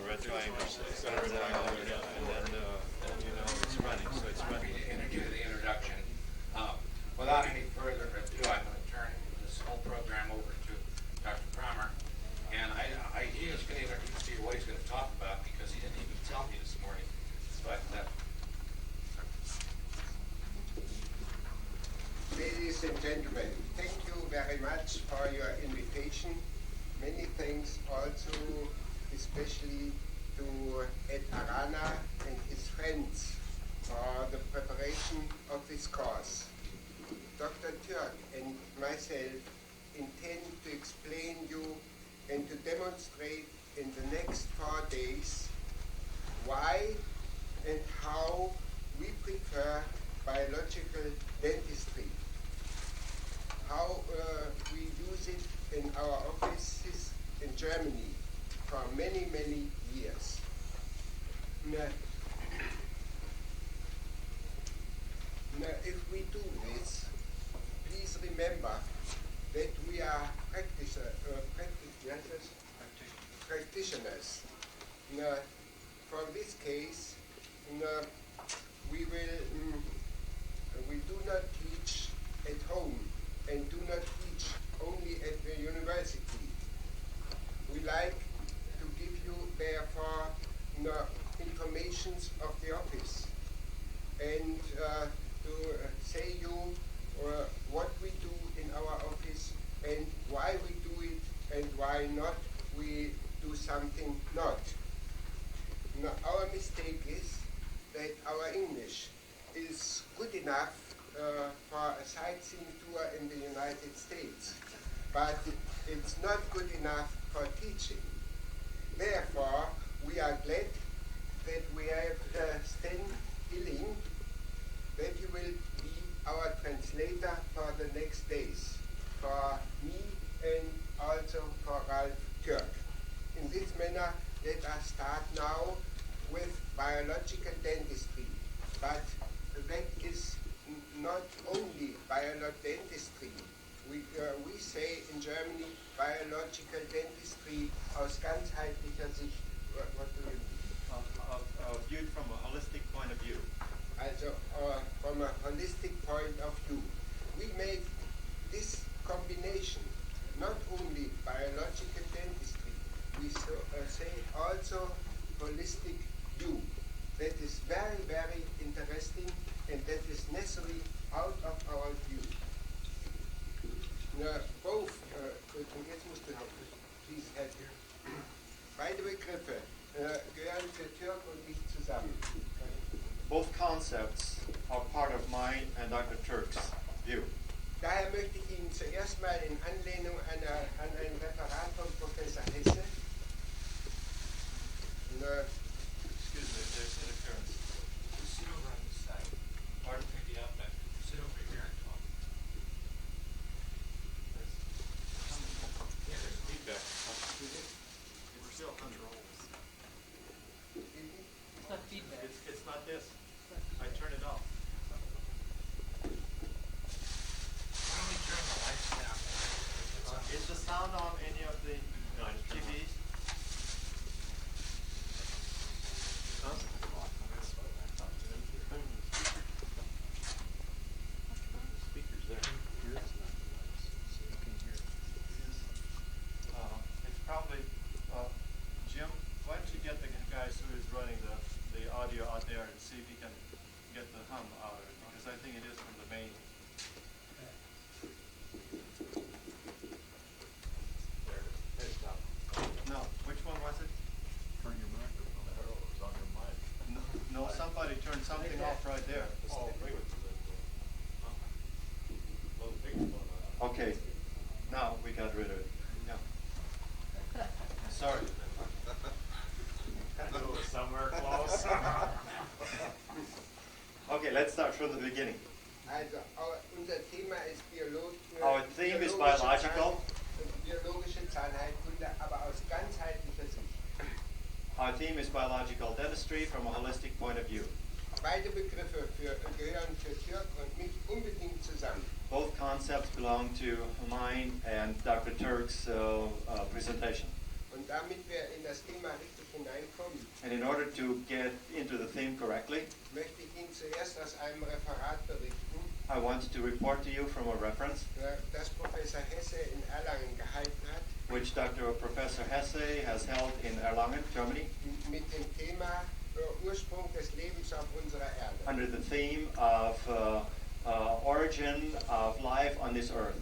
red triangles. And then it's running. So it's running. To the introduction. Without any further ado, I'm going to turn this whole program over to Dr. Kramer. And he is going to introduce you what he's going to talk about because he didn't even tell me this morning. But ladies and gentlemen, thank you very much for your invitation. Many thanks also, especially to Ed Arana and his friends for the preparation of this course. Dr. Turk and myself intend to explain you and to demonstrate in the next 4 days why and how we prefer biological dentistry, how we use it in our offices in Germany for many, many years. Now, if we do this, please remember that we are practitioners. For this case, we do not teach at home and do not teach only at the university. We like to give you, therefore, informations of the office and to say you what we do in our office and why we do it and why not we do something not. Now, our mistake is that our English is good enough for a sightseeing tour in the United States, but it's not good enough for teaching. Therefore, we are glad that we have Stan Illing, that he will be our translator for the next days, for me and also for Ralf Turk. In this manner, let us start now with biological dentistry. But that is not only biological dentistry. We say in Germany biological dentistry aus ganzheitlicher Sicht. What do you mean? Viewed from a holistic point of view. Also, from a holistic point of view. We make this combination, not only biological dentistry, we say also holistic view. That is very, very interesting and that is necessary out of our view. Both, jetzt musst du please help here. Beide Begriffe gehören für Turk und mich zusammen. Both concepts are part of mine and Dr. Turk's view. Daher möchte ich Ihnen zuerst mal in Anlehnung an ein Referat von Professor Hesse. Excuse me, there's interference. sit over on this side. Pardon? Maybe up back. Sit over here and talk. Yeah, there's feedback. We're still under rolls. It's not feedback. It's not this. I turn it off. Why don't we turn the lights down? Is the sound on any of the TVs? Huh? The speaker's there. It's probably, Jim, why don't you get the guys who is running the audio out there and see if he can get the hum out of it, because I think it is from the main. No, which one was it? Turn your microphone. It was on your mic. No, somebody turned something off right there. Oh, Okay, now we got rid of it. Yeah. Sorry. somewhere close. Okay, let's start from the beginning. Also, unser Thema ist Our theme is biological. biologische Zahnheilkunde, aber aus ganzheitlicher Sicht. Our theme is biological dentistry from a holistic point of view. Beide Begriffe gehören für Turk und mich unbedingt zusammen. Both concepts belong to mine and Dr. Turk's presentation. Und Und damit wir in das Thema richtig hineinkommen, And in order to get into the theme correctly, möchte ich Ihnen zuerst aus einem Referat berichten, I want to report to you from a reference das Professor Hesse in Erlangen gehalten hat, which Professor Hesse has held in Erlangen, Germany, mit dem Thema Ursprung des Lebens auf unserer Erde. under the theme of origin of life on this earth.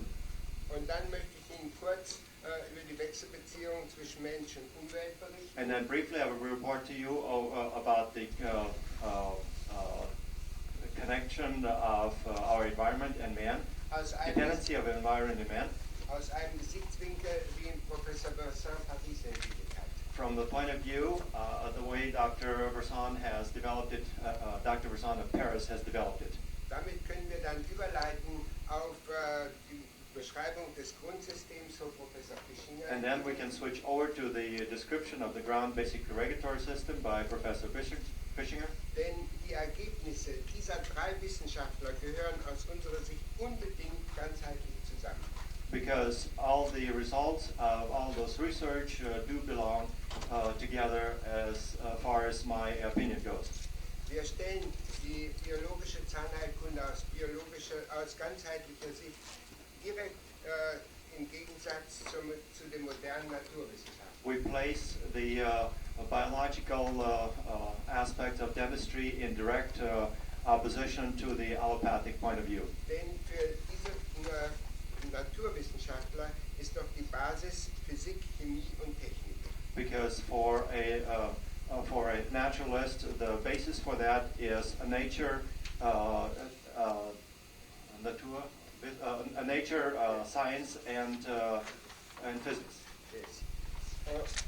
Und dann möchte ich Ihnen kurz über die Wechselbeziehungen zwischen Mensch und Umwelt berichten. And then briefly I will report to you about the connection of our environment and man, Aus dependency of environment and man, einem Gesichtswinkel, wie ihn Professor Vincent Paris entwickelt hat. from the point of view, the way Dr. Verson has developed it, Dr. Verson of Paris has developed it. Damit können wir dann überleiten auf die Beschreibung des Grundsystems von Professor Fischinger. And then we can switch over to the description of the ground basic regulatory system by Professor Fischinger. Denn die Ergebnisse dieser drei Wissenschaftler gehören aus unserer Sicht unbedingt ganzheitlich zusammen. Because all the results of all those research do belong together as far as my opinion goes. Wir stellen die biologische Zahnheilkunde aus ganzheitlicher Sicht direkt im Gegensatz zu den modernen Naturwissenschaften. We place the biological aspect of dentistry in direct opposition to the allopathic point of view. Denn für diese Naturwissenschaftler ist doch die Basis Physik, Chemie und Technik. Because for a naturalist, the basis for that is a nature, nature, science, and physics. Yes.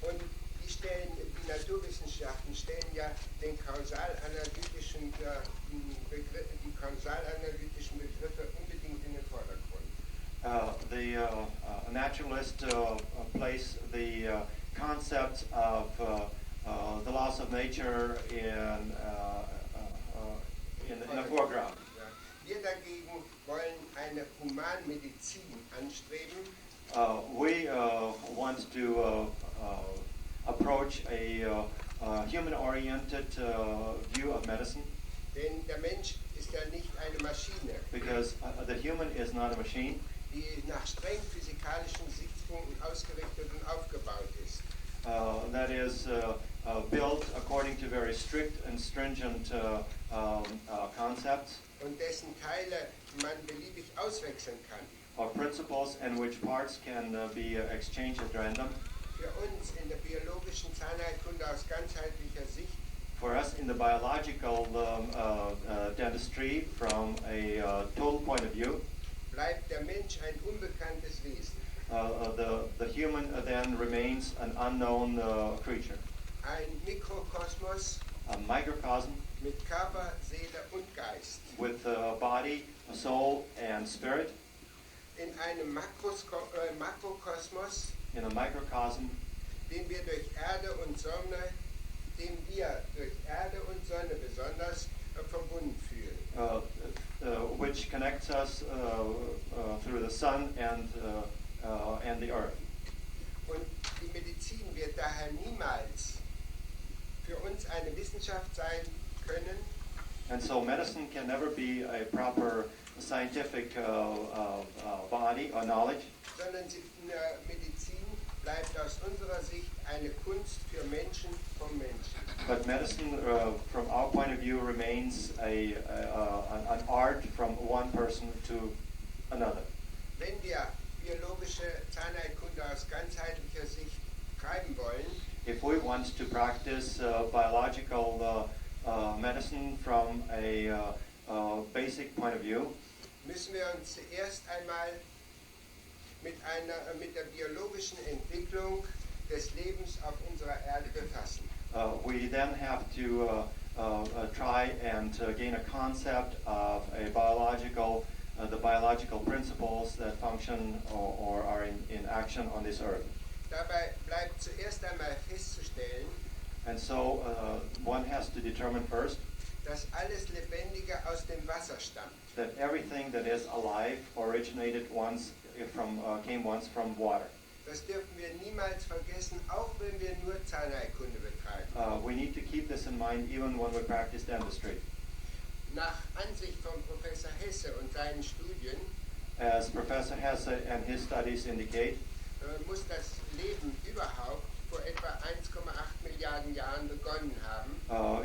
Und die Naturwissenschaften stellen ja die kausalanalytischen Begriffe unbedingt in den Vordergrund. The naturalist place the concept of the laws of nature in the foreground. Ja. Wir dagegen wollen eine Humanmedizin anstreben, We want to approach a human-oriented view of medicine denn der Mensch ist ja nicht eine Maschine, because the human is not a machine, die nach streng physikalischen Gesichtspunkten ausgerichtet und aufgebaut ist. that is built according to very strict and stringent concepts Und dessen Teile man beliebig auswechseln kann. or principles and which parts can be exchanged at random. Für uns in der biologischen Zahnheilkunde aus ganzheitlicher Sicht For us in the biological dentistry, from a total point of view, bleibt der Mensch ein unbekanntes Wesen. the human then remains an unknown creature, Ein Mikrokosmos a microcosm mit Körper, Seele und Geist. with a body, a soul, and spirit. In einem Makrokosmos, In a microcosm, dem wir durch Erde und Sonne besonders verbunden fühlen. which connects us through the sun and the earth. Und die Medizin wird daher niemals für uns eine Wissenschaft sein können, And so medicine can never be a proper scientific body or knowledge, sondern Medizin bleibt aus unserer Sicht eine Kunst für Menschen vom Menschen. but medicine, from our point of view, remains an art from one person to another. Wenn wir biologische Zahnheilkunde aus ganzheitlicher Sicht treiben wollen, If we want to practice biological medicine from a basic point of view, müssen wir uns zuerst einmal mit der biologischen Entwicklung des Lebens auf unserer Erde befassen. we then have to try and gain a concept of a the biological principles that function or are in action on this earth. Dabei bleibt zuerst einmal festzustellen, And so one has to determine first dass alles Lebendige aus dem Wasser stammt. that everything that is alive originated came once from water. Das dürfen wir niemals vergessen, auch wenn wir nur Zahnheilkunde betreiben. We need to keep this in mind even when we practice dentistry. Nach Ansicht von Professor Hesse und seinen Studien As Professor Hesse and his studies indicate, muss das Leben überhaupt vor etwa 1,8 Milliarden Jahren begonnen haben.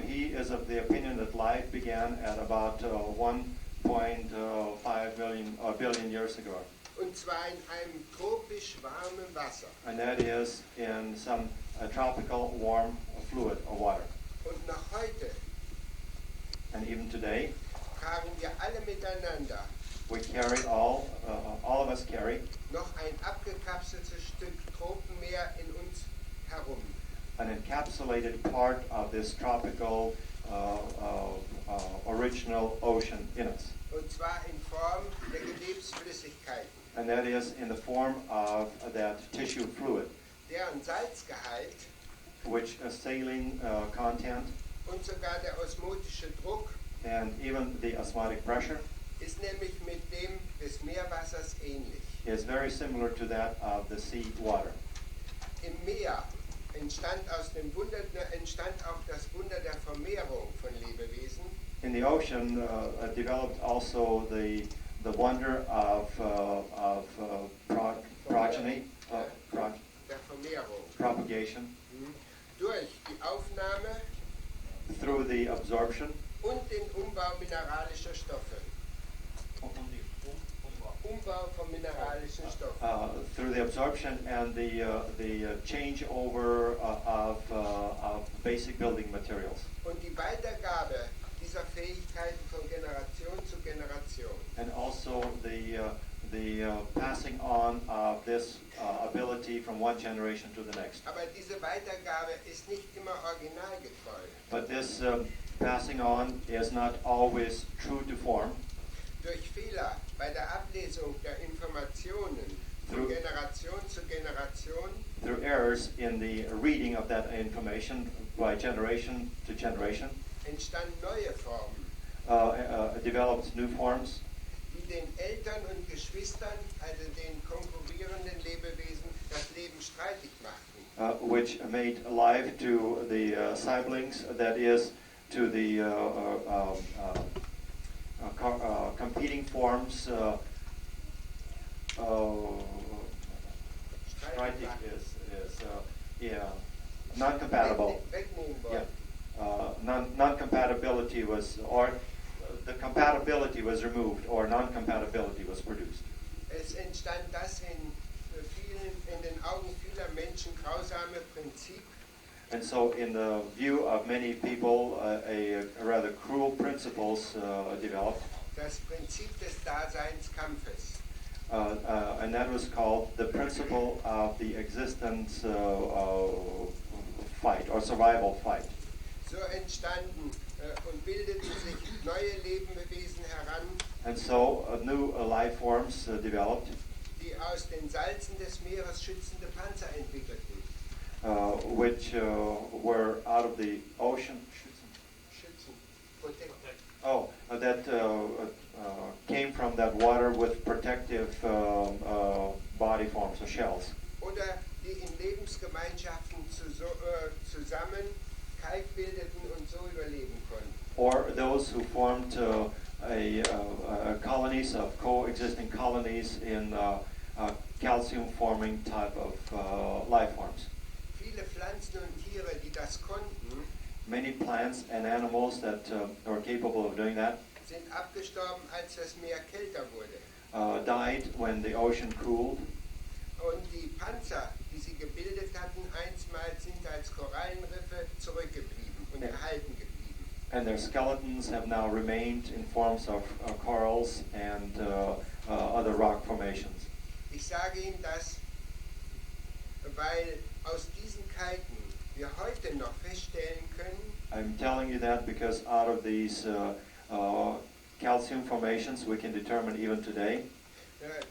he is of the opinion that life began at about 1.5 billion years ago. Und zwar in einem tropisch warmen Wasser. And that is in some tropical warm fluid or water. Und noch heute And even today, tragen wir alle miteinander we carry all of us carry noch ein abgekapseltes Stück Tropenmeer in uns herum. an encapsulated part of this tropical original ocean in us. Und zwar in Form der Gewebsflüssigkeiten, And that is in the form of that tissue fluid, deren Salzgehalt which a saline content und sogar der osmotische Druck and even the osmotic pressure ist nämlich mit dem des Meerwassers ähnlich. is very similar to that of the sea water. Im Meer entstand auch das Wunder der Vermehrung von Lebewesen. In the ocean developed also the wonder of progeny, Der Vermehrung. propagation, Durch die Aufnahme through the absorption und den Umbau mineralischer Stoffe. Umbau von mineralischen Stoffen. through the absorption and the changeover of basic building materials, Und die Weitergabe dieser Fähigkeiten von Generation zu Generation. and also the passing on of this ability from one generation to the next. Aber diese Weitergabe ist nicht immer originalgetreu. But this passing on is not always true to form. Durch Fehler bei der Ablesung der Informationen von Generation zu Generation Through errors in the reading of that information by generation to generation, entstanden neue Formen, developed new forms, die den Eltern und Geschwistern, also den konkurrierenden Lebewesen, das Leben streitig machten. which made life to the siblings, that is, to the competing forms. Streitig is non-compatible. Wegnehmen Yeah. wollten. Non-compatibility was, or the compatibility was removed, or non-compatibility was produced. Es entstand das in den Augen vieler Menschen grausame Prinzip, And so, in the view of many people, a rather cruel principles developed, das Prinzip des Daseinskampfes. and that was called the principle of the existence fight, or survival fight. So entstanden und bildeten sich neue Lebewesen heran, And so, new life forms developed, die aus den Salzen des Meeres schützende Panzer entwickelten. which were out of the ocean. Schützen, protect. That came from that water with protective body forms or shells. Oder die in Lebensgemeinschaften zusammen Kalk bildeten und so überleben konnten. Or those who formed colonies of coexisting colonies in calcium-forming type of life forms. Viele Pflanzen und Tiere, die das konnten, Many plants and animals that are capable of doing that sind abgestorben, als das Meer kälter wurde. died when the ocean cooled. Und die Panzer, die sie gebildet hatten, einstmals sind als Korallenriffe zurückgeblieben und erhalten geblieben. And their skeletons have now remained in forms of corals and other rock formations. Ich sage Ihnen das, weil aus diesen Kalken wir heute noch feststellen können, I'm telling you that because out of these calcium formations we can determine even today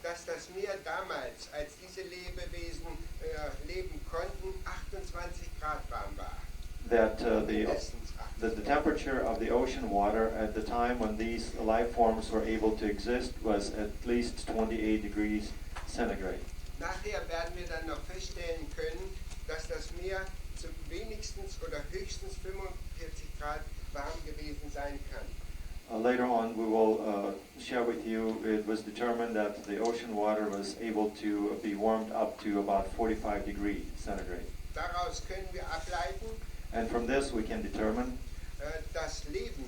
dass das Meer damals, als diese Lebewesen leben konnten, 28 Grad warm war. that Mindestens 28. the temperature of the ocean water at the time when these life forms were able to exist was at least 28 degrees centigrade. Nachher werden wir dann noch feststellen können, dass das Meer wenigstens oder höchstens 45 Grad warm gewesen sein kann. Later on, we will share with you, it was determined that the ocean water was able to be warmed up to about 45 degrees centigrade. Daraus können wir ableiten, And from this, we can determine dass Leben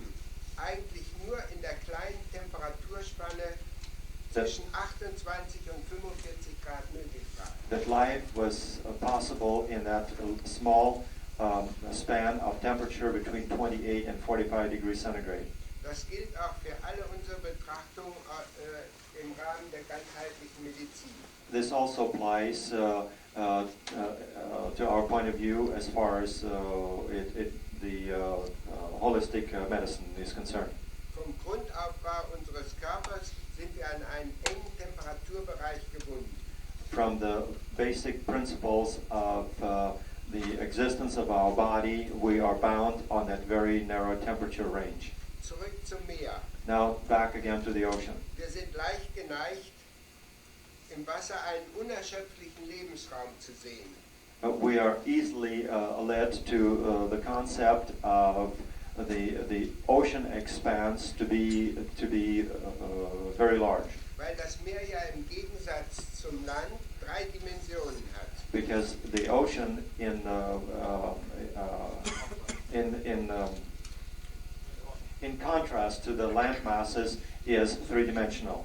eigentlich nur in der kleinen Temperaturspanne zwischen 28 und 45 Grad möglich war. that life was possible in that small span of temperature between 28 and 45 degrees centigrade. Das gilt auch für alle unsere Betrachtungen im Rahmen der ganzheitlichen Medizin. This also applies to our point of view as far as the holistic medicine is concerned. Vom Grundaufbau unseres Körpers sind wir an einen engen Temperaturbereich gebunden. From the basic principles of the existence of our body, we are bound on that very narrow temperature range. Zurück zum Meer. Now back again to the ocean. Wir sind leicht geneigt, im Wasser einen unerschöpflichen Lebensraum zu sehen. We are easily led to the concept of the ocean expanse to be very large, Weil das Meer ja im Gegensatz zum Land 3 Dimensionen hat. because the ocean in contrast to the land masses is three-dimensional.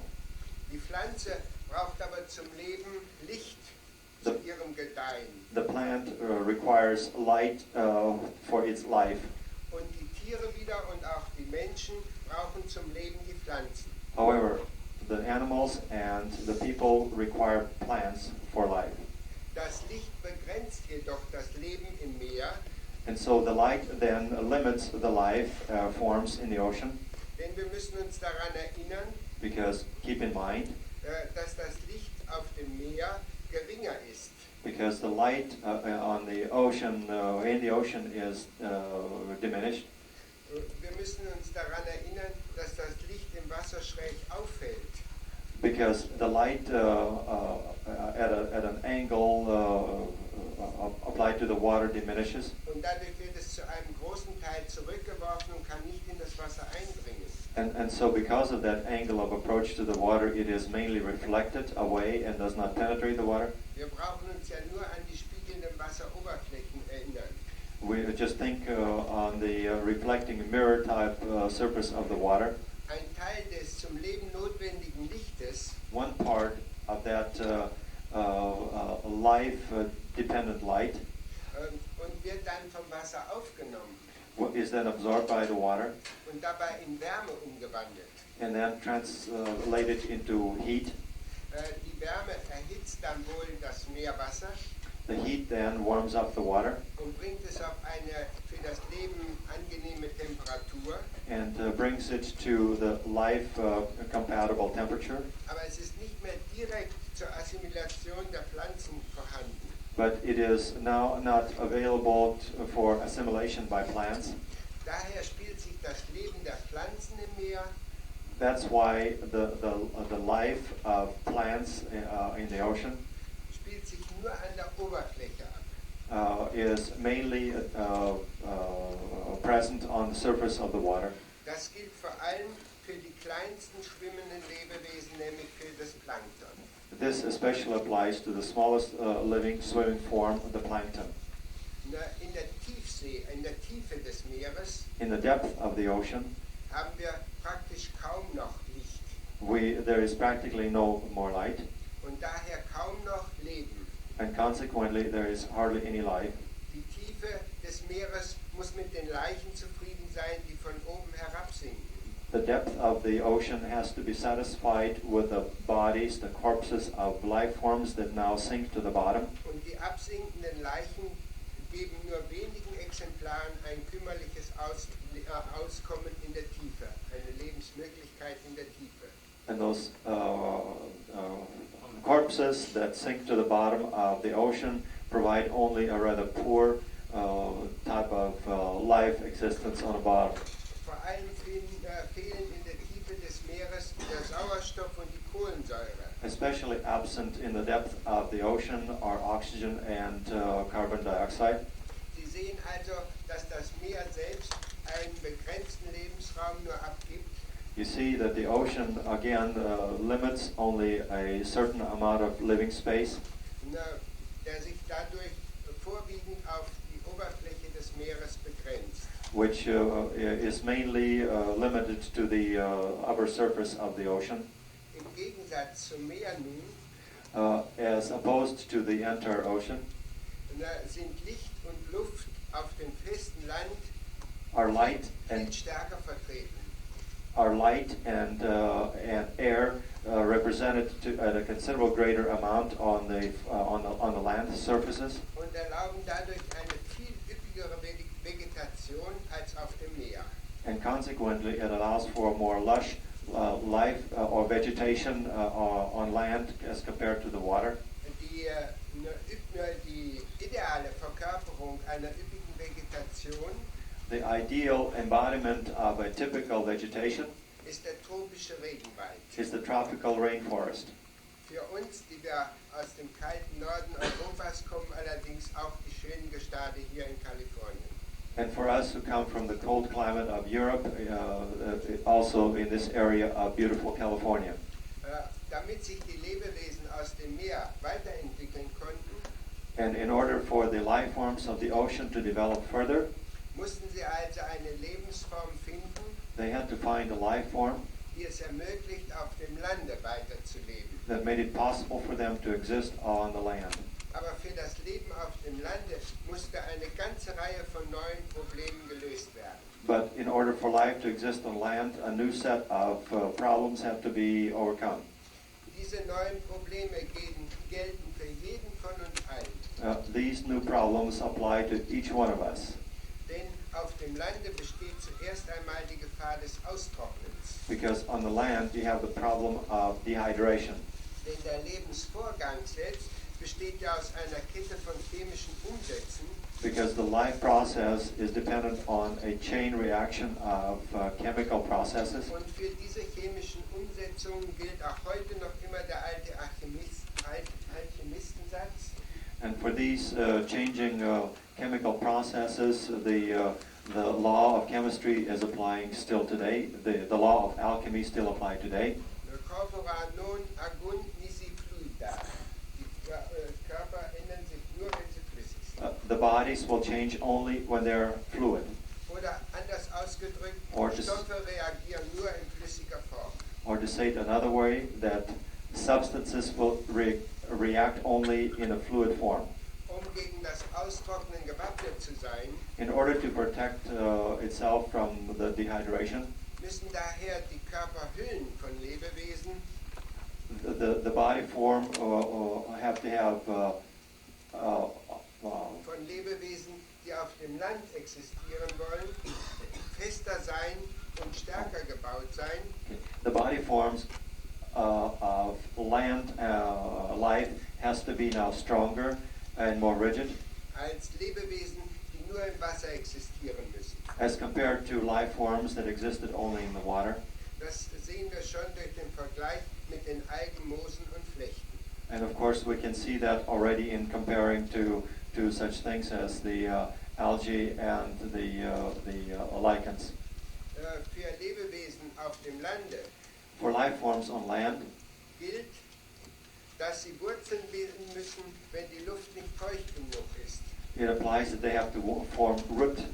Die Pflanze braucht aber zum Leben Licht zu ihrem Gedeihen. The plant requires light for its life. Und die Tiere wieder und auch die Menschen brauchen zum Leben die Pflanzen. However, the animals and the people require plants for life. Das Licht begrenzt jedoch das Leben im Meer, And so the light then limits the life forms in the ocean, denn wir müssen uns daran erinnern, because keep in mind, dass das Licht auf dem Meer geringer ist. because the light on the ocean, in the ocean is diminished. Wir müssen uns daran erinnern, dass das Licht im Wasser schräg auffällt. Because the light at an angle applied to the water diminishes, Und dadurch wird es zu einem großen Teil zurückgeworfen und kann nicht in das Wasser eindringen. and so because of that angle of approach to the water, it is mainly reflected away and does not penetrate the water. Wir brauchen uns ja nur an die spiegelnden Wasseroberflächen erinnern. We just think on the reflecting mirror type surface of the water. Ein Teil des zum Leben notwendigen Lichtes One part of that life-dependent light und wird dann vom Wasser aufgenommen is then absorbed by the water und dabei in Wärme umgewandelt. and then translated into heat. Die Wärme erhitzt dann wohl das Meerwasser The heat then warms up the water und bringt es auf eine für das Leben angenehme Temperatur. and brings it to the life-compatible temperature. Aber es ist nicht mehr direkt zur Assimilation der Pflanzen vorhanden. But it is now not available for assimilation by plants. Daher spielt sich das Leben der Pflanzen im Meer That's why the life of plants in the ocean spielt sich nur an der Oberfläche ab. is mainly present on the surface of the water. Das gilt vor allem für die kleinsten schwimmenden Lebewesen, nämlich für das Plankton. This especially applies to the smallest living swimming form, the plankton. In der Tiefsee, in der Tiefe des Meeres, In the depth of the ocean, haben wir praktisch kaum noch Licht there is practically no more light, und daher kaum noch Leben. and consequently there is hardly any life. Die Tiefe des Meeres muss mit den Leichen zufrieden sein, die von oben herabsinken. The depth of the ocean has to be satisfied with the bodies, the corpses of life forms that now sink to the bottom. Und die absinkenden Leichen geben nur wenigen Exemplaren ein kümmerliches Auskommen in der Tiefe, eine Lebensmöglichkeit in der Tiefe. And those corpses that sink to the bottom of the ocean provide only a rather poor type of life existence on the bottom. Vor allem fehlen in der Tiefe des Meeres der Sauerstoff und die Kohlensäure. especially absent in the depth of the ocean are oxygen and carbon dioxide. Sie sehen also, dass das Meer selbst einen begrenzten Lebensraum nur abgibt. You see that the ocean, again, limits only a certain amount of living space, Der sich dadurch vorwiegend auf die Oberfläche des Meeres begrenzt. which is mainly limited to the upper surface of the ocean, Im Gegensatz zum Meer nun as opposed to the entire ocean. Sind Licht und Luft auf dem festen Land Are light viel and stärker vertreten. air represented at a considerable greater amount on the land surfaces, Und erlauben dadurch eine viel üppigere Vegetation als auf dem Meer. and consequently it allows for more lush life or vegetation on land as compared to the water. Die ideale Verkörperung einer üppigen Vegetation The ideal embodiment of a typical vegetation ist der tropische Regenwald. is the tropical rainforest. Für uns, die wir aus dem kalten Norden Europas kommen, allerdings auch die schönen Gestade hier in Kalifornien. And for us who come from the cold climate of Europe, also in this area of beautiful California. Damit sich die Lebewesen aus dem Meer weiterentwickeln konnten, And in order for the life forms of the ocean to develop further, mussten sie also eine Lebensform finden, they had to find a life form die es ermöglicht, auf dem Lande weiterzuleben. that made it possible for them to exist on the land. Aber für das Leben auf dem Lande musste eine ganze Reihe von neuen Problemen gelöst werden. But in order for life to exist on land, a new set of problems have to be overcome. Diese neuen Probleme gelten für jeden von uns allen. These new problems apply to each one of us. Denn auf dem Lande besteht zuerst einmal die Gefahr des Austrocknens. Because on the land you have the problem of dehydration. Denn der Lebensvorgang selbst besteht ja aus einer Kette von chemischen Umsätzen. Because the life process is dependent on a chain reaction of chemical processes. Und für diese chemischen Umsetzungen gilt auch heute noch immer der alte Alchemistensatz. And for these changing chemical processes, the law of chemistry is applying still today. The law of alchemy still applies today. Corpora non agunt nisi fluida. Die Körper ändern sich nur, wenn sie flüssig sind. The bodies will change only when they're fluid. Oder anders ausgedrückt, Or to, Stoffe reagieren nur in flüssiger Form. or to say it another way, that substances will react only in a fluid form. Gegen das Austrocknen gewappnet zu sein, In order to protect itself from the dehydration, müssen daher die Körperhüllen von Lebewesen the body form have to have von Lebewesen, die auf dem Land existieren wollen, fester sein und stärker gebaut sein, the body forms of land life has to be now stronger and more rigid als Lebewesen, die nur im Wasser existieren müssen. as compared to life forms that existed only in the water. Das sehen wir schon durch den Vergleich mit den Algen, Moosen und Flechten. And of course we can see that already in comparing to such things as the algae and the lichens. Für Lebewesen auf dem Lande For life forms on land, gilt, dass sie Wurzeln bilden müssen, wenn die Luft nicht feucht genug ist. it applies that they have to form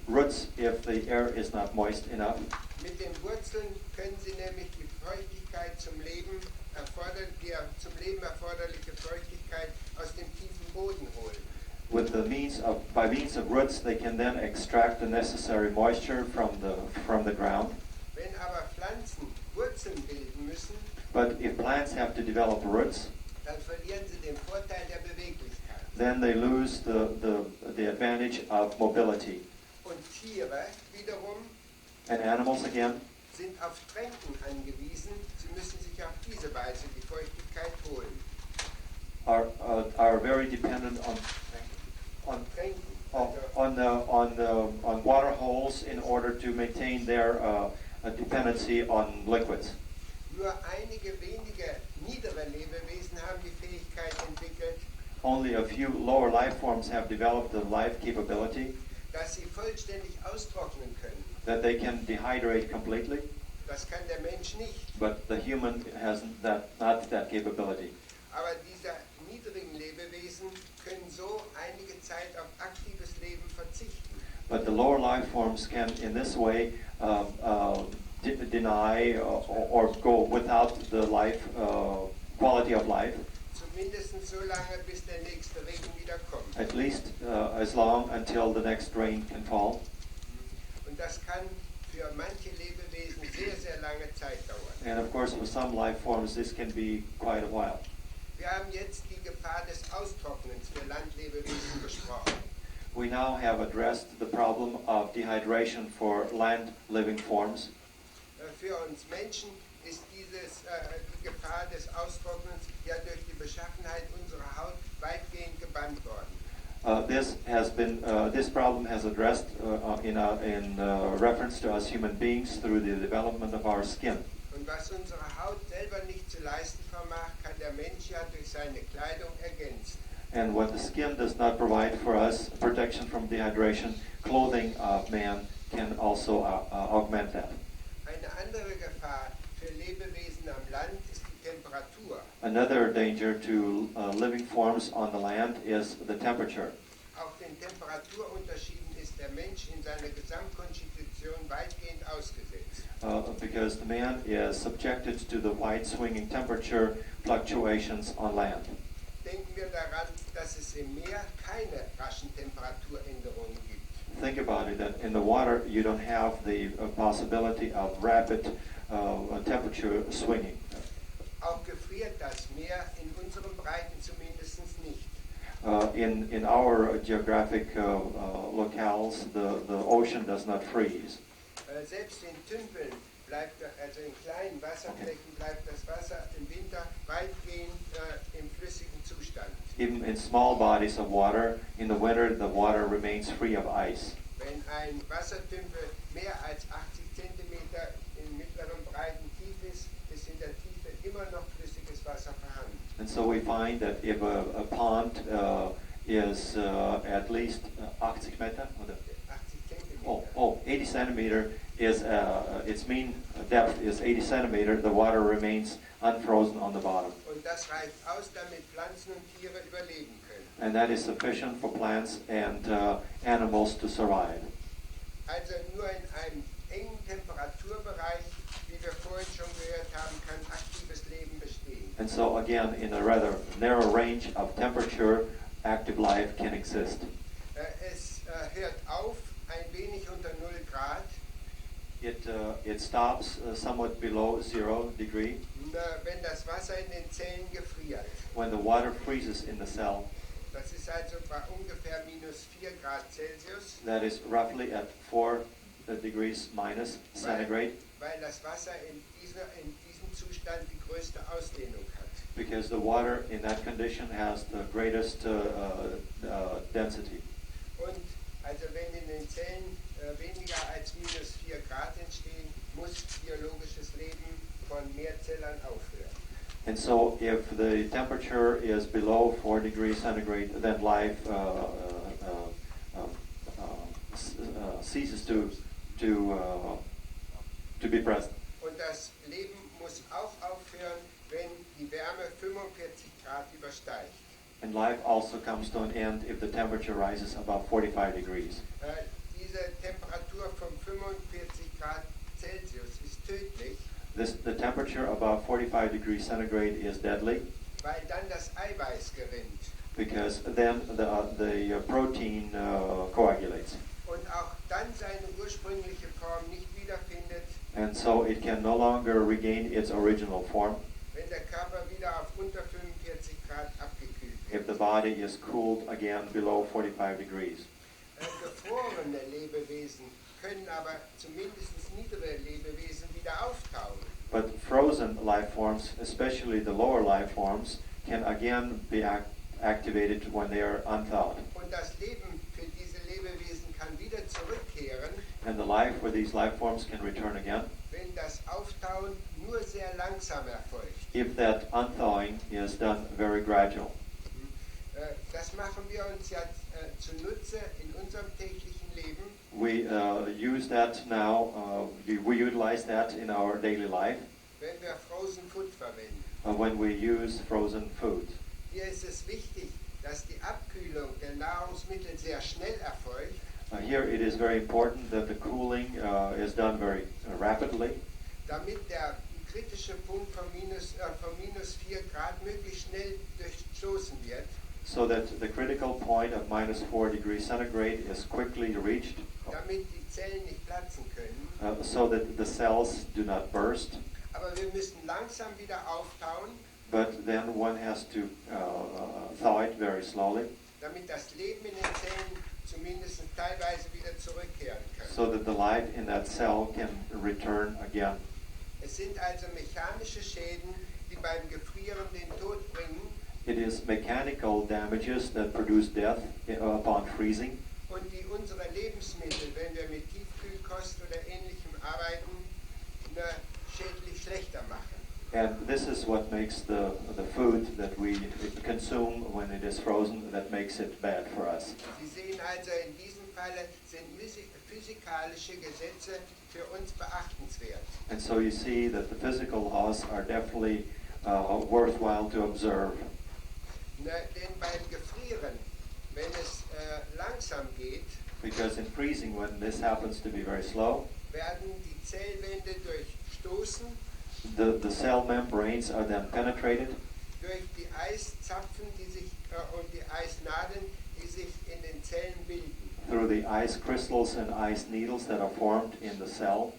roots if the air is not moist enough. Mit den Wurzeln können sie nämlich die Feuchtigkeit zum Leben erforderliche Feuchtigkeit aus dem tiefen Boden holen. By means of roots, they can then extract the necessary moisture from the ground. Wenn aber Pflanzen Wurzeln bilden müssen, But if plants have to develop roots, dann verlieren sie den Vorteil der Beweglichkeit. then they lose the advantage of mobility. Und Tiere wiederum And animals again sind auf Tränken angewiesen. Sie müssen sich auf diese Weise die Feuchtigkeit holen. are very dependent on Tränken. on water holes in order to maintain their dependency on liquids. Nur einige wenige niedere Lebewesen haben die Fähigkeit entwickelt, Only a few lower life forms have developed the life capability dass sie vollständig austrocknen können. that they can dehydrate completely, Das kann der Mensch nicht. but the human has not that capability. Aber diese niedrigen Lebewesen können so einige Zeit auf aktives Leben verzichten. But the lower life forms can, in this way, deny or go without the life quality of life, Zumindest so lange, bis der nächste Regen wieder kommt. at least as long until the next rain can fall. Und das kann für manche Lebewesen sehr, sehr lange Zeit dauern. And of course, for some life forms, this can be quite a while. Wir haben jetzt die Gefahr des Austrocknens für Landlebewesen besprochen. We now have addressed the problem of dehydration for land-living forms. Für uns Menschen ist die Gefahr des Austrocknens ja durch die Beschaffenheit unserer Haut weitgehend gebannt worden. This problem has addressed in reference to us human beings through the development of our skin. Und was unsere Haut selber nicht zu leisten vermag, kann der Mensch ja durch seine Kleidung ergänzen. And what the skin does not provide for us, protection from dehydration, clothing of man can also augment that. Eine andere Gefahr für Lebewesen am Land ist die Temperatur. Another danger to living forms on the land is the temperature. Auch den Temperaturunterschieden ist der Mensch in seiner Gesamtkonstitution weitgehend ausgesetzt. Because the man is subjected to the wide swinging temperature fluctuations on land. Denken wir daran, dass es im Meer keine raschen Temperaturänderungen gibt. Think about it, that in the water you don't have the possibility of rapid temperature swinging. Auch gefriert das Meer in unseren Breiten zumindest nicht. In our geographic locales, the ocean does not freeze. Selbst in Tümpeln bleibt, also in kleinen Wasserflächen, bleibt das Wasser im Winter weitgehend im flüssigen Zustand. Even in small bodies of water, in the winter the water remains free of ice. Wenn ein Wassertümpel mehr als 80 cm in mittleren Breiten tief ist, ist in der Tiefe immer noch flüssiges Wasser vorhanden. And so we find that if a pond is at least 80 Meter, 80 cm. 80 centimeter is its mean depth is 80 centimeter, the water remains unfrozen on the bottom. Und das reicht aus, damit Pflanzen und Tiere überleben können. And that is sufficient for plants and animals to survive. Also nur in einem engen Temperaturbereich, wie wir vorhin schon gehört haben, kann aktives Leben bestehen. And so again, in a rather narrow range of temperature, active life can exist. Es hört auf ein wenig unter 0 Grad. It stops somewhat below 0 degree Wenn das Wasser in den Zellen gefriert. when the water freezes in the cell. Das ist also bei ungefähr minus 4 Grad Celsius, That is roughly at 4 degrees minus centigrade, weil das Wasser in diesem Zustand die größte Ausdehnung hat. because the water in that condition has the greatest density. Und also wenn in den Zellen weniger als minus 4 Grad entstehen, muss biologisches Leben von Mehrzellern aufhören. And so if the temperature is below 4 degrees centigrade, then life ceases to be present. Und das Leben muss auch aufhören, wenn die Wärme 45 Grad übersteigt. And life also comes to an end if the temperature rises above 45 degrees. Diese Temperatur von 45 Grad Celsius ist tödlich, The temperature above 45 degrees centigrade is deadly weil dann das Eiweiß gerinnt. because then the protein coagulates. Und auch dann seine ursprüngliche Form nicht wiederfindet, And so it can no longer regain its original form wenn der Körper wieder auf unter 45 Grad abgekühlt if wird. the body is cooled again below 45 degrees. Gefrorene Lebewesen können aber zumindest niedere Lebewesen wieder auftauen. But frozen life forms, especially the lower life forms, can again be activated when they are unthawed. Und das Leben für diese Lebewesen kann wieder zurückkehren, And the life for these life forms can return again wenn das Auftauen nur sehr langsam erfolgt. if that unthawing is done very gradual. Das machen wir uns ja zunutze in unserem täglichen Leben. We use that now, we utilize that in our daily life Wenn wir Frozen Food verwenden. when we use frozen food. Hier ist es wichtig, dass die Abkühlung der Nahrungsmittel sehr schnell erfolgt, Here it is very important that the cooling is done very rapidly, damit der kritische Punkt von minus 4 Grad möglichst schnell durchstoßen wird, so that the critical point of minus 4 degrees centigrade is quickly reached, damit die Zellen nicht platzen können. so that the cells do not burst. Aber wir müssen langsam wieder auftauen, But then one has to thaw it very slowly, damit das Leben in den Zellen zumindest teilweise wieder zurückkehren kann. so that the life in that cell can return again. Es sind also mechanische Schäden, die beim Gefrieren den Tod bringen It is mechanical damages that produce death upon freezing, und die unsere Lebensmittel, wenn wir mit Tiefkühlkost oder Ähnlichem arbeiten, schädlich schlechter machen. and this is what makes the food that we consume when it is frozen, that makes it bad for us. Sie sehen also, in diesem Falle sind physikalische Gesetze für uns beachtenswert. And so you see that the physical laws are definitely worthwhile to observe. Denn beim Gefrieren, wenn es langsam geht, Because in freezing, when this happens to be very slow, werden die Zellwände durchstoßen the cell membranes are then penetrated durch die Eiszapfen und die Eisnadeln, die sich in den Zellen bilden. through the ice crystals and ice needles that are formed in the cell,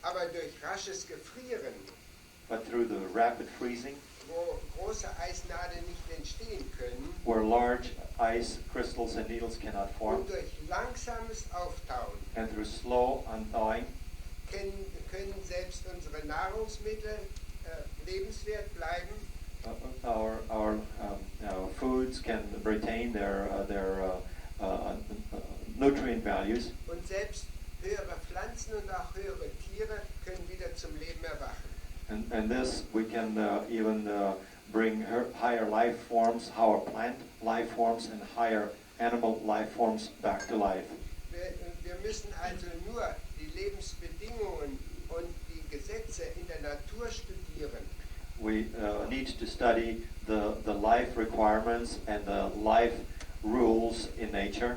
Aber durch rasches Gefrieren, but through the rapid freezing, wo große Eisnadeln nicht entstehen können, where large ice crystals and needles cannot form, und durch langsames Auftauen, and through slow unthawing, können selbst unsere Nahrungsmittel lebenswert bleiben our foods can retain their nutrient values, und selbst höhere Pflanzen und auch höhere Tiere können wieder zum Leben erwachen. and this we can even bring higher life forms, higher plant life forms, and higher animal life forms back to life. Wir müssen also nur die Lebensbedingungen und die Gesetze in der Natur studieren. We need to study the life requirements and the life rules in nature,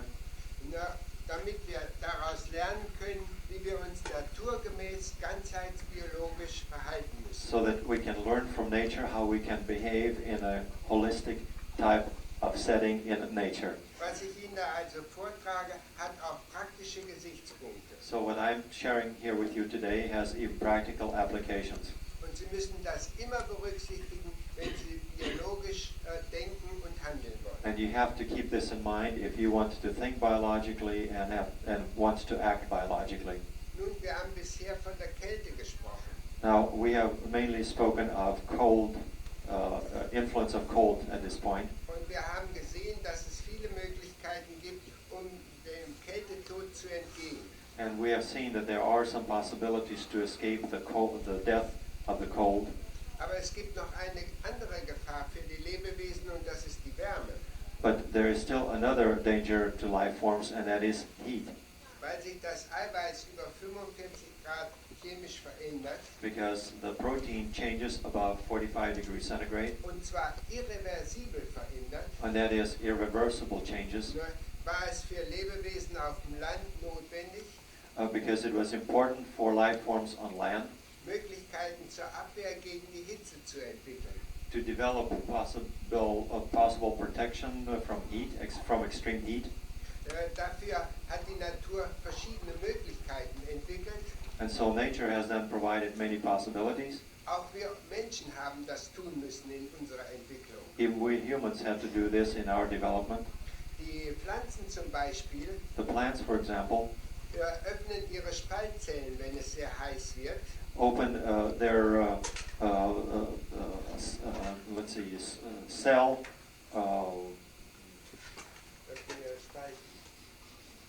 Damit wir daraus lernen können, wie wir uns naturgemäß ganzheitsbiologisch verhalten müssen. so that we can learn from nature how we can behave in a holistic type of setting in nature. Was ich Ihnen da also vortrage, hat auch praktische Gesichtspunkte. So what I'm sharing here with you today has even practical applications. Und Sie müssen das immer berücksichtigen, wenn Sie biologisch denken und handeln wollen. And you have to keep this in mind if you want to think biologically and want to act biologically. Nun, wir haben bisher von der Kälte gesprochen. Now, we have mainly spoken of cold, influence of cold at this point. Und wir haben gesehen, dass es viele Möglichkeiten gibt, dem Kältetod zu entgehen. And we have seen that there are some possibilities to escape the cold, the death of the cold. Aber es gibt noch eine andere Gefahr für die Lebewesen und das ist die Wärme. But there is still another danger to life forms, and that is heat. Weil sich das Eiweiß über 45 Grad chemisch verändert, Because the protein changes above 45 degrees centigrade, und zwar irreversibel verändert, and that is irreversible changes, war es für Lebewesen auf dem Land notwendig, because it was important for life forms on land Möglichkeiten zur Abwehr gegen die Hitze zu entwickeln. to develop possible protection from heat, from extreme heat. Dafür hat die Natur verschiedene Möglichkeiten entwickelt. And so nature has then provided many possibilities. Auch wir Menschen haben das tun müssen in unserer Entwicklung. Even we humans had to do this in our development. Die Pflanzen zum Beispiel The plants, for example, öffnen ihre Spaltzellen, wenn es sehr heiß wird. open their cell Öffnen ihre Spalten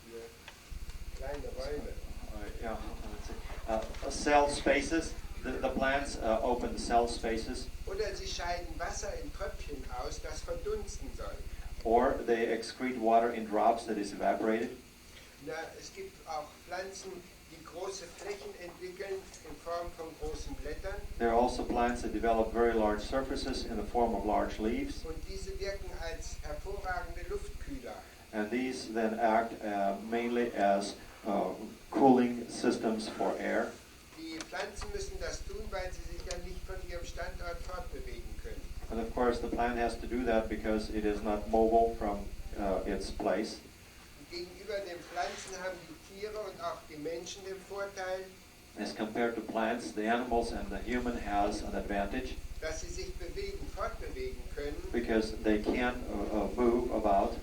für kleine Räume. cell spaces. The plants open the cell spaces, Und Oder sie scheiden Wasser in Tröpfchen aus, das verdunsten soll. Or they excrete water in drops that is evaporated. Es gibt auch Pflanzen, die große Flächen entwickeln in Form von großen Blättern. There are also plants that develop very large surfaces in the form of large leaves. Und diese wirken als hervorragende Luftkühler. And these then act mainly as cooling systems for air. Die Pflanzen müssen das tun, weil sie sich ja nicht von ihrem Standort fortbewegen können. And of course the plant has to do that because it is not mobile from its place. Gegenüber den Pflanzen haben die Tiere und auch die Menschen den Vorteil, As compared to plants, the animals and the human has an advantage dass sie sich fortbewegen können. because they can move about.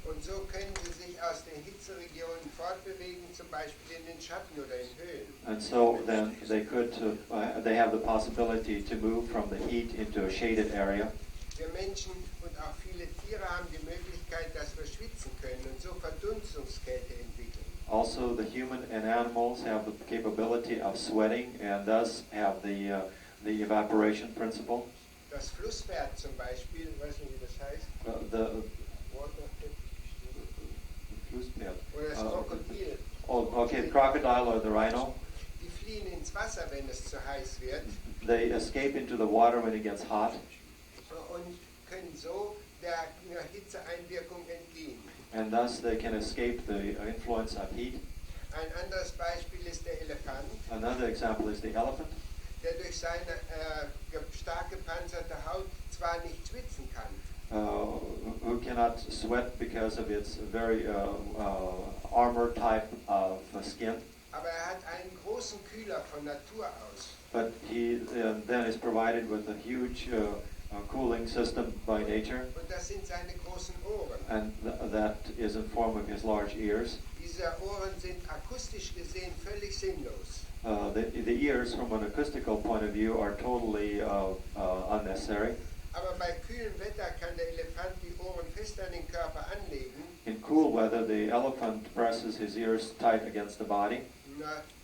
Und so können sie sich aus den Hitzeregionen fortbewegen, zum Beispiel in den Schatten oder in Höhlen. And so then they have the possibility to move from the heat into a shaded area. Wir Menschen und auch viele Tiere haben die Möglichkeit, dass wir schwitzen können und so Verdunstungskälte entwickeln. Also, the human and animals have the capability of sweating and thus have the evaporation principle. Das Flusspferd zum Beispiel, weiß nicht wie das heißt, oder das Krokodil, the crocodile or the rhino, die fliehen ins Wasser, wenn es zu heiß wird they escape into the water when it gets hot, und können so der Hitzeeinwirkung entgehen. and thus they can escape the influence of heat. Ein anderes Beispiel ist der Elefant, Another example is the elephant, der durch seine stark gepanzerte Haut zwar nicht schwitzen kann, who cannot sweat because of its very armor type of skin, aber hat einen großen Kühler von Natur aus. but he then is provided with a huge cooling system by nature, Und das sind seine großen Ohren. and that is in form of his large ears. Diese Ohren sind akustisch gesehen völlig sinnlos. The ears, from an acoustical point of view, are totally unnecessary. Aber bei kühlem Wetter kann der Elefant die Ohren fest an den Körper anlegen In cool weather, the elephant presses his ears tight against the body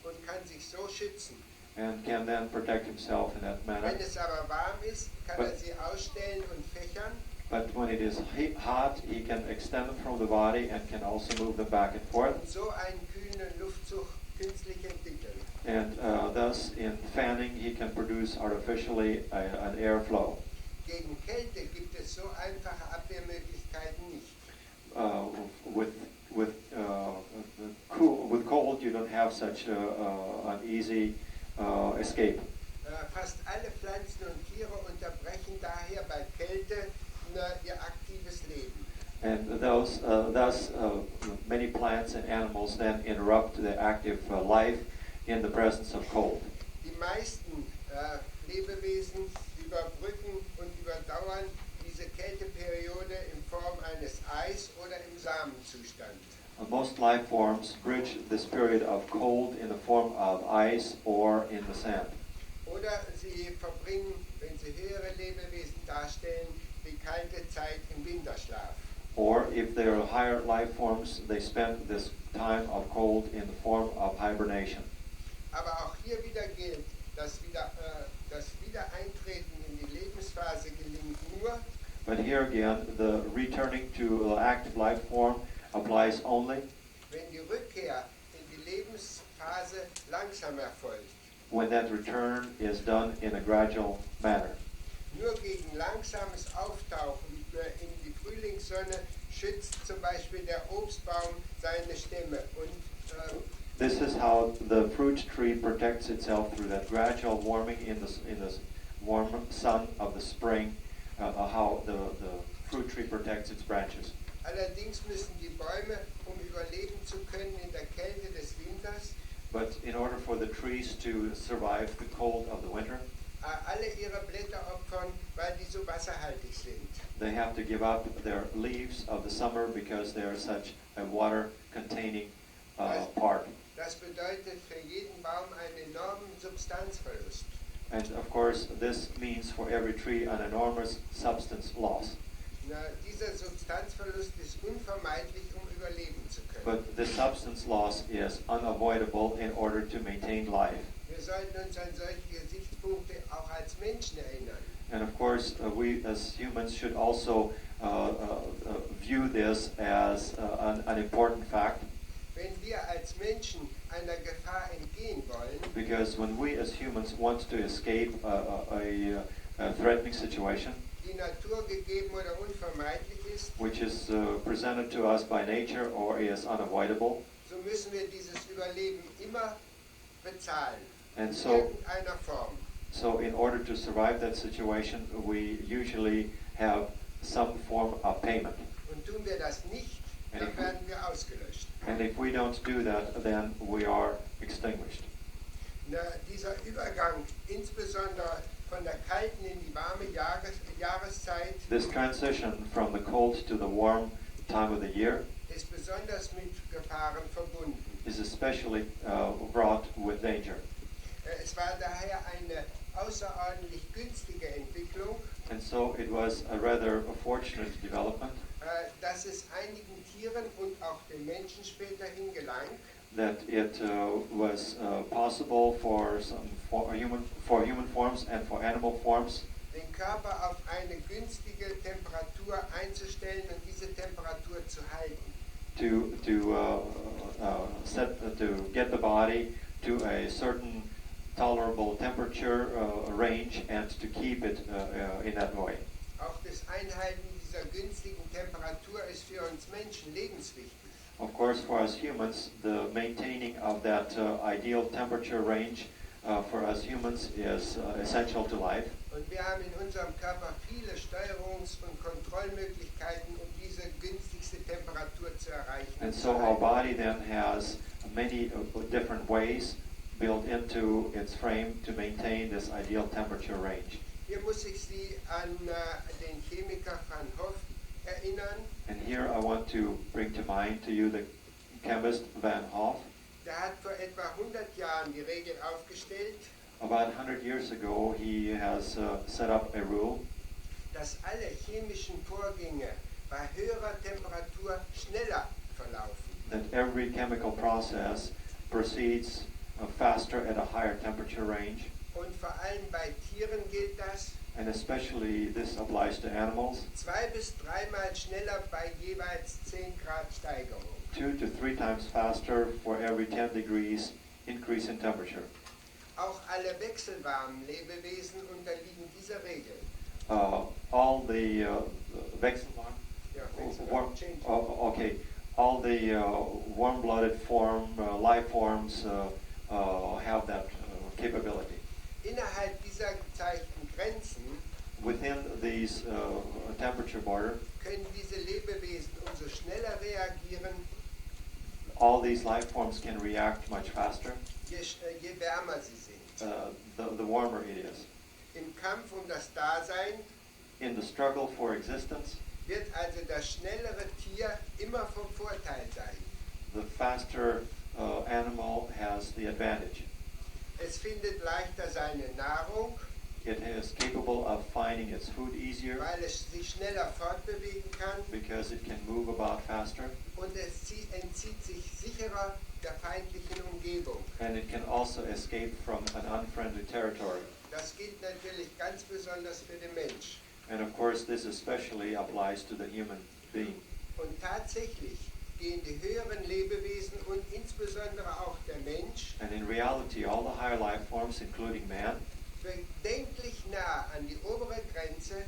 und kann sich so schützen. and can then protect himself in that manner. Wenn es aber warm ist, kann er sie ausstellen und fächern. But when it is hot, he can extend them from the body and can also move them back and forth. Und so einen kühlenden Luftzug künstlich entwickeln. And thus, in fanning, he can produce artificially an airflow. Gegen Kälte gibt es so einfache Abwehrmöglichkeiten nicht. With cold, you don't have such an easy escape. Fast alle Pflanzen und Tiere unterbrechen daher bei Kälte ihr aktives Leben. And thus, many plants and animals then interrupt the active life in the presence of cold. Die meisten Lebewesen überbrücken und überdauern diese Kälteperiode in Form eines Eis oder im Samenzustand. Most life forms bridge this period of cold in the form of ice or in the sand. Oder sie verbringen, wenn sie höhere Lebewesen darstellen, die kalte Zeit im Winterschlaf. Or if they are higher life forms, they spend this time of cold in the form of hibernation. Aber auch hier wieder gilt, das Wiedereintreten in die Lebensphase gelingt nur, But here again, the returning to the active life form applies only wenn die Rückkehr in die Lebensphase langsam erfolgt. when that return is done in a gradual manner. Nur gegen langsames Auftauchen in die Frühlingssonne schützt zum Beispiel der Obstbaum seine Stämme. Und This is how the fruit tree protects itself through that gradual warming in the warm sun of the spring, how the fruit tree protects its branches. allerdings müssen die Bäume, um überleben zu können in der Kälte des Winters, But in order for the trees to survive the cold of the winter, alle ihre Blätter opfern, weil die so wasserhaltig sind. they have to give up their leaves of the summer because they are such a water-containing part. Das bedeutet für jeden Baum einen enormen Substanzverlust. And of course, this means for every tree an enormous substance loss. Dieser Substanzverlust ist unvermeidlich, um überleben zu können. But this substance loss is unavoidable in order to maintain life. Wir sollten uns an solche Gesichtspunkte auch als Menschen erinnern. And of course, we as humans should also view this as an important fact. Wenn wir als Menschen einer Gefahr entgehen wollen, Because when we as humans want to escape a threatening situation, die Natur gegeben oder unvermeidlich ist, which is presented to us by nature or is unavoidable, so müssen wir dieses Überleben immer bezahlen. and In so irgendeiner Form. So in order to survive that situation, we usually have some form of payment. Und tun wir das nicht, dann werden wir ausgelöscht. And if we don't do that, then we are extinguished. Dieser Übergang, insbesondere von der kalten in die warme Jahreszeit, This transition from the cold to the warm time of the year ist besonders mit Gefahren verbunden. is especially fraught with danger. Es war daher eine außerordentlich günstige Entwicklung, And so it was a rather fortunate development dass es einigen Tieren und auch den Menschen späterhin gelang, that it was possible for human forms and for animal forms den Körper auf eine günstige Temperatur einzustellen und diese Temperatur zu halten. to get the body to a certain tolerable temperature range and to keep it in that way. Auch das Einhalten dieser günstigen Temperatur ist für uns Menschen lebenswichtig. Of course, for us humans, the maintaining of that ideal temperature range for us humans is essential to life. Und wir haben in unserem Körper viele Steuerungs- und Kontrollmöglichkeiten, um diese günstigste Temperatur zu erreichen. And so our body then has many different ways built into its frame to maintain this ideal temperature range. Hier muss ich Sie an den Chemiker Van Hoff erinnern. And here I want to bring to mind to you the chemist Van Hoff. Der hat vor etwa 100 Jahren die Regel aufgestellt, About 100 years ago, he has set up a rule dass alle chemischen Vorgänge bei höherer Temperatur schneller verlaufen. that every chemical process proceeds faster at a higher temperature range. Und vor allem bei Tieren gilt das, And especially this applies to animals, 2 bis 3 Mal schneller bei jeweils 10 Grad Steigerung. 2 to 3 times faster for every 10 degrees increase in temperature. Auch alle wechselwarmen Lebewesen unterliegen dieser Regel. All the Wechselwarm, Ja, warm, change. okay, all the warm-blooded life forms have that capability. Innerhalb dieser gezeigten Grenzen Within these temperature border, können diese Lebewesen umso schneller reagieren, all these life forms can react much faster, je wärmer sie sind. the warmer it is. Im Kampf um das Dasein In the struggle for existence, wird also das schnellere Tier immer vom Vorteil sein. the faster animal has the advantage. Es findet leichter seine Nahrung, It is capable of finding its food easier weil es sich schneller fortbewegen kann, because it can move about faster, und es entzieht sich sicherer der feindlichen Umgebung. and it can also escape from an unfriendly territory. Das gilt natürlich ganz besonders für den Mensch. And of course, this especially applies to the human being. Und tatsächlich gehen die höheren Lebewesen und insbesondere auch der Mensch And in reality, all the higher life forms, including man, bedenklich nah an die obere Grenze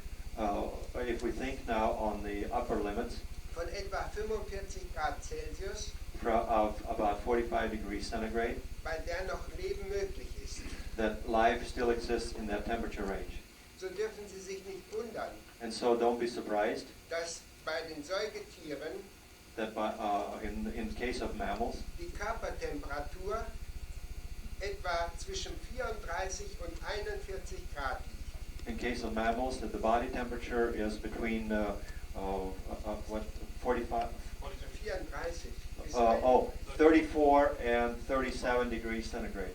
if we think now on the upper limits von etwa 45 Grad Celsius, of about 45 degrees centigrade, bei der noch Leben möglich ist. that life still exists in that temperature range. So dürfen Sie sich nicht wundern, And so don't be surprised dass bei den Säugetieren that in case of mammals, die Körpertemperatur etwa zwischen 34 und 41 Grad liegt. in case of mammals, that the body temperature is between 45, 34 bis 34 and 37 degrees centigrade.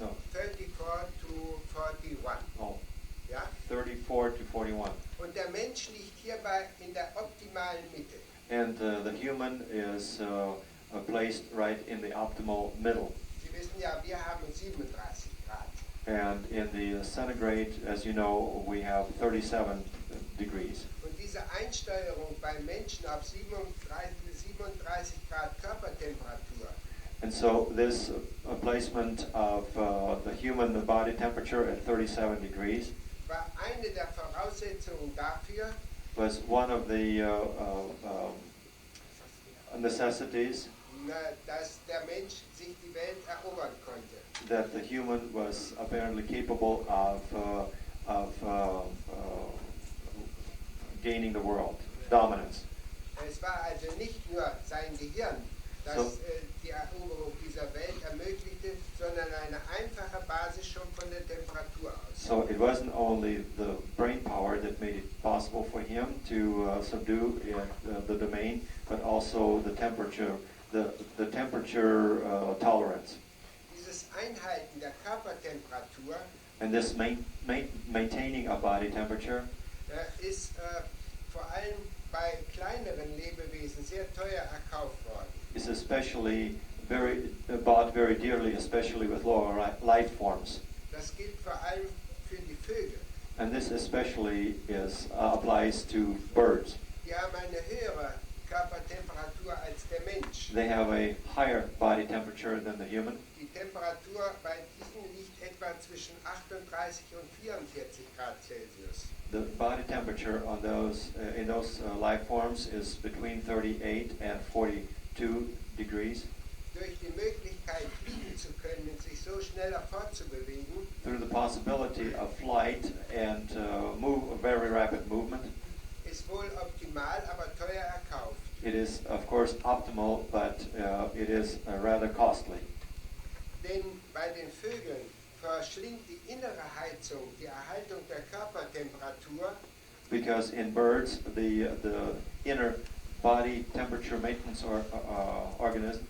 No. 34 to 41. Oh, Ja? 34 to 41. Und der Mensch liegt hierbei in der optimalen Mitte. And the human is placed right in the optimal middle. Sie wissen ja, wir haben 37 Grad. And in the centigrade, as you know, we have 37 degrees. Und diese Einsteuerung beim Menschen auf 37 Grad Körpertemperatur, And so this placement of the human body temperature at 37 degrees war eine der Voraussetzungen dafür, was one of the necessities dass der Mensch sich die Welt erobern konnte. that the human was apparently capable of gaining the world, dominance. Es war also nicht nur sein Gehirn, das So. die Eroberung dieser Welt ermöglichte, sondern eine einfache Basis schon von der Temperatur aus. So it wasn't only the brain power that made it possible for him to subdue the domain, but also the temperature, the temperature tolerance. Dieses Einhalten der Körpertemperatur And this maintaining of body temperature ist vor allem bei kleineren Lebewesen sehr teuer erkauft worden. is especially bought very dearly, especially with lower life forms. Das gilt vor allem für die Vögel. And this especially applies to birds. Die haben eine höhere Körpertemperatur als der Mensch. They have a higher body temperature than the human. Die Temperatur bei diesen liegt etwa zwischen 38 und 44 Grad Celsius. The body temperature on those in those life forms is between 38 and 42 degrees. Durch die Möglichkeit, fliegen zu können und sich so schneller fortzubewegen, Through the possibility of flight and very rapid movement, ist wohl optimal, aber teuer erkauft. it is of course optimal, but it is rather costly. Denn bei den Vögeln verschlingt die innere Heizung die Erhaltung der Körpertemperatur, Because in birds, the inner body temperature maintenance organism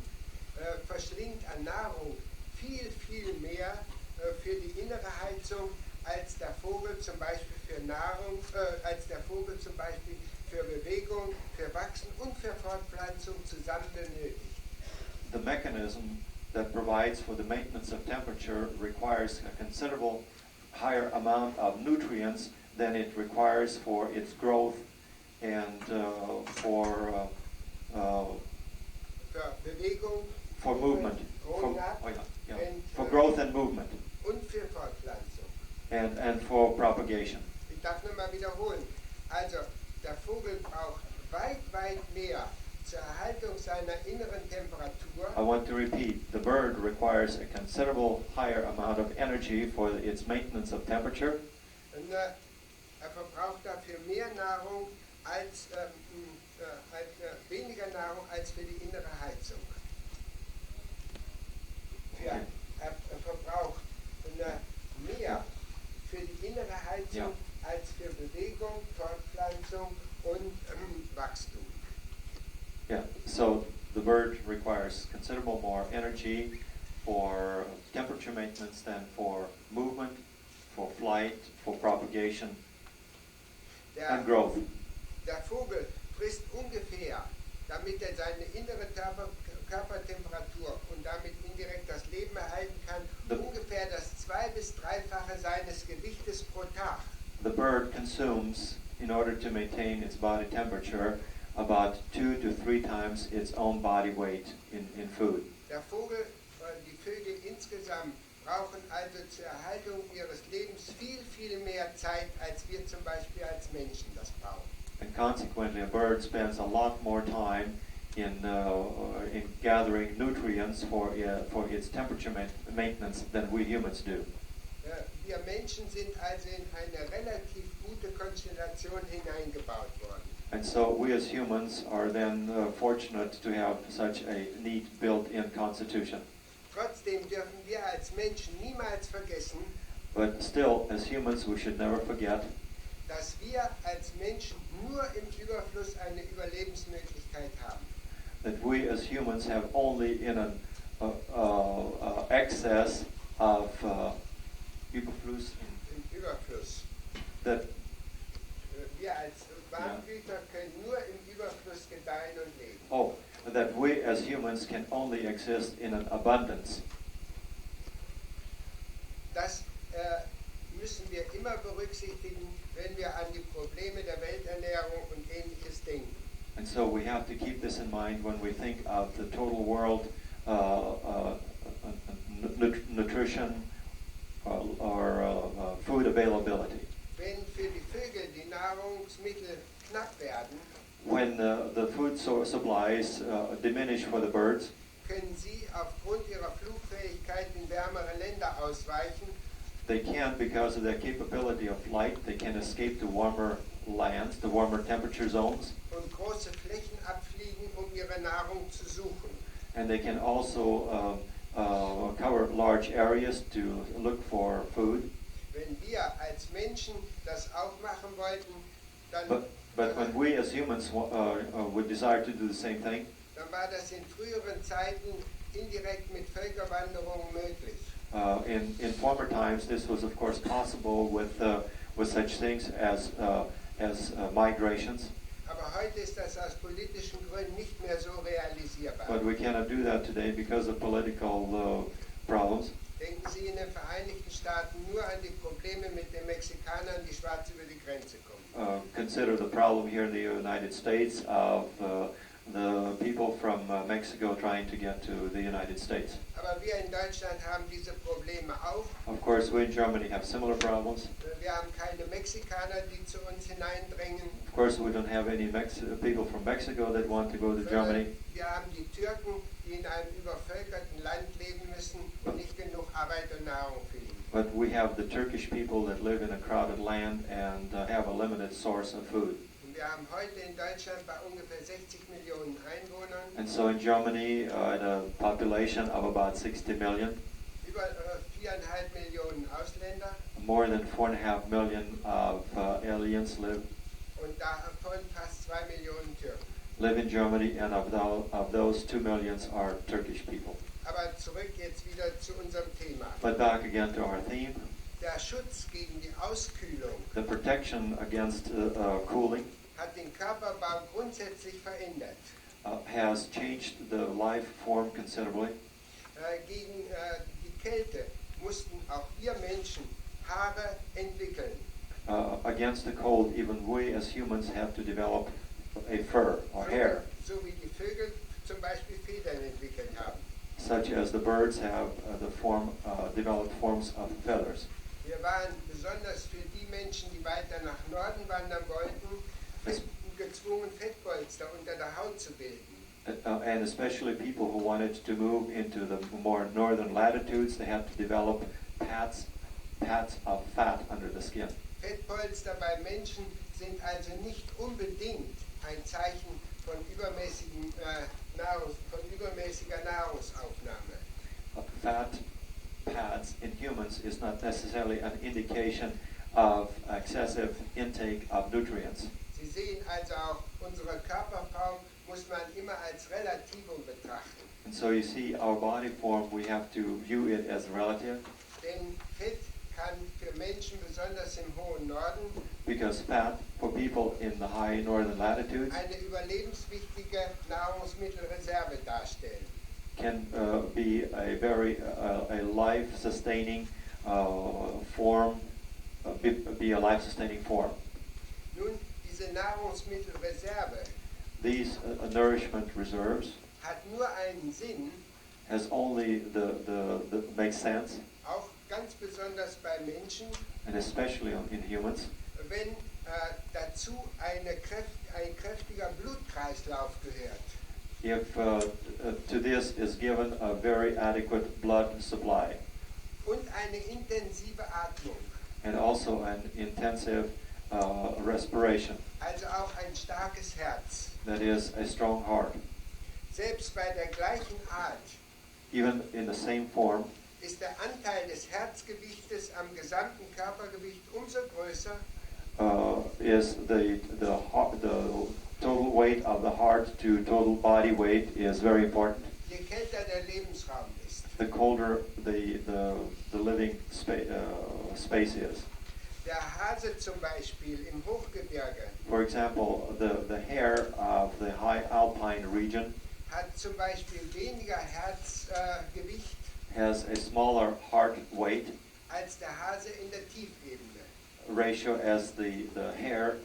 verschlingt an Nahrung viel mehr für die innere Heizung als der Vogel zum Beispiel für Nahrung, als der Vogel zum Beispiel für Bewegung, für Wachsen und für Fortpflanzung zusammen benötigt. the mechanism that provides for the maintenance of temperature requires a considerable higher amount of nutrients than it requires for its growth and Für Bewegung, for movement, growing up, for growth and movement, und für Fortpflanzung. and for propagation. Ich darf nochmal wiederholen. Also, der Vogel braucht weit mehr zur Erhaltung seiner inneren Temperatur I want to repeat, the bird requires a considerable higher amount of energy for its maintenance of temperature, und verbraucht dafür mehr Nahrung als weniger Nahrung als für die innere Heizung. Er verbraucht mehr für die innere Heizung als für Bewegung, Fortpflanzung und Wachstum. Yeah, so the bird requires considerable more energy for temperature maintenance than for movement, for flight, for propagation, and growth. Der Vogel frisst ungefähr, damit er seine innere Körpertemperatur und damit indirekt das Leben erhalten kann, ungefähr das 2- bis 3-fache seines Gewichtes pro Tag. The bird consumes, in order to maintain its body temperature, about 2 to 3 times its own body weight in food. Der Vogel, die Vögel insgesamt brauchen also zur Erhaltung ihres Lebens viel mehr Zeit, als wir zum Beispiel als Menschen das brauchen. And consequently, a bird spends a lot more time in gathering nutrients for its temperature maintenance than we humans do. Wir Menschen sind also in eine relativ gute Konstellation hineingebaut worden. And so we as humans are then fortunate to have such a neat built-in constitution. Trotzdem dürfen wir als Menschen niemals vergessen, But still, as humans, we should never forget dass wir als Menschen nur im Überfluss eine Überlebensmöglichkeit haben. that we as humans have only in an excess of Überfluss, Im Überfluss. that Wir als Warmblüter können nur im Überfluss gedeihen und leben. that we as humans can only exist in an abundance. Das immer berücksichtigen, wenn wir an die Probleme der Welternährung und Ähnliches denken. And so we have to keep this in mind when we think of the total world nutrition or food availability. Wenn für die Vögel die Nahrungsmittel knapp werden, When the food supplies diminish for the birds, können sie aufgrund ihrer Flugfähigkeit in wärmere Länder ausweichen they can, because of their capability of flight, they can escape to warmer lands, the warmer temperature zones, und große Flächen abfliegen, um ihre Nahrung zu suchen. and they can also cover large areas to look for food. Wenn wir als Menschen das auch machen wollten, dann, But when we as humans would desire to do the same thing, dann war das in früheren Zeiten indirekt mit Völkerwanderung möglich. in former times, this was of course possible with such things as migrations. Aber heute ist das aus politischen Gründen nicht mehr so realisierbar. But we cannot do that today because of political problems. Denken Sie in den Vereinigten Staaten nur an die Probleme mit den Mexikanern, die schwarz über die Grenze kommen. Consider the problem here in the United States of the people from Mexico trying to get to the United States. Aber wir in Deutschland haben diese Probleme auch. Of course, we in Germany have similar problems. Wir haben keine Mexikaner, die zu uns hineindrängen. Of course, we don't have any people from Mexico that want to go to Germany. Wir haben die Türken, die in einem übervölkerten Land leben müssen und nicht genug Arbeit und Nahrung finden. But we have the Turkish people that live in a crowded land and have a limited source of food. Und wir haben heute in Deutschland bei ungefähr 60 Millionen Einwohnern And so in Germany, at a population of about 60 million, über 4,5 Millionen Ausländer more than 4.5 million of aliens live und davon fast 2 Millionen Türken. in Germany, and of those 2 millions are Turkish people. Aber zurück jetzt wieder zu unserem Thema. But back again to our theme, Der Schutz gegen die Auskühlung the protection against cooling hat den Körperbau grundsätzlich verändert. has changed the life form considerably. Gegen die Kälte mussten auch wir Menschen Haare entwickeln. Against the cold, even we as humans have to develop a fur or hair, So wie die Vögel zum Beispiel Federn entwickelt haben. such as the birds have developed forms of feathers. Wir waren besonders für die Menschen, die weiter nach Norden wandern wollten, gezwungen, Fettpolster unter der Haut zu bilden. And especially people who wanted to move into the more northern latitudes, they had to develop pads of fat under the skin. Fettpolster bei Menschen sind also nicht unbedingt ein Zeichen von übermäßiger Nahrungsaufnahme. Fat pads in humans is not necessarily an indication of excessive intake of nutrients. Sie sehen also auch, unsere Körperform muss man immer als Relativum betrachten. And so you see our body form, we have to view it as relative, Denn Fett kann für Menschen, besonders im hohen Norden, because fat for people in the high northern latitudes eine überlebenswichtige Nahrungsmittelreserve darstellen. can be a very a life-sustaining form, be a life-sustaining form. Nun, diese Nahrungsmittelreserve These nourishment reserves hat nur einen Sinn, has only the makes sense, auch ganz besonders bei Menschen, and especially in humans, wenn dazu ein kräftiger Blutkreislauf gehört. if to this is given a very adequate blood supply Und eine intensive Atmung, and also an intensive respiration, also auch ein starkes Herz. that is a strong heart. Selbst bei der gleichen Art Even in the same form, ist der Anteil des Herzgewichtes am gesamten Körpergewicht umso größer, is the total weight of the heart to total body weight is very important. je kälter der Lebensraum ist. The colder the living space is. Der Hase zum Beispiel im Hochgebirge For example, the hair of the high alpine region hat zum Beispiel weniger Herzgewicht has a smaller heart weight als der Hase in der Tiefebene. ratio as the hair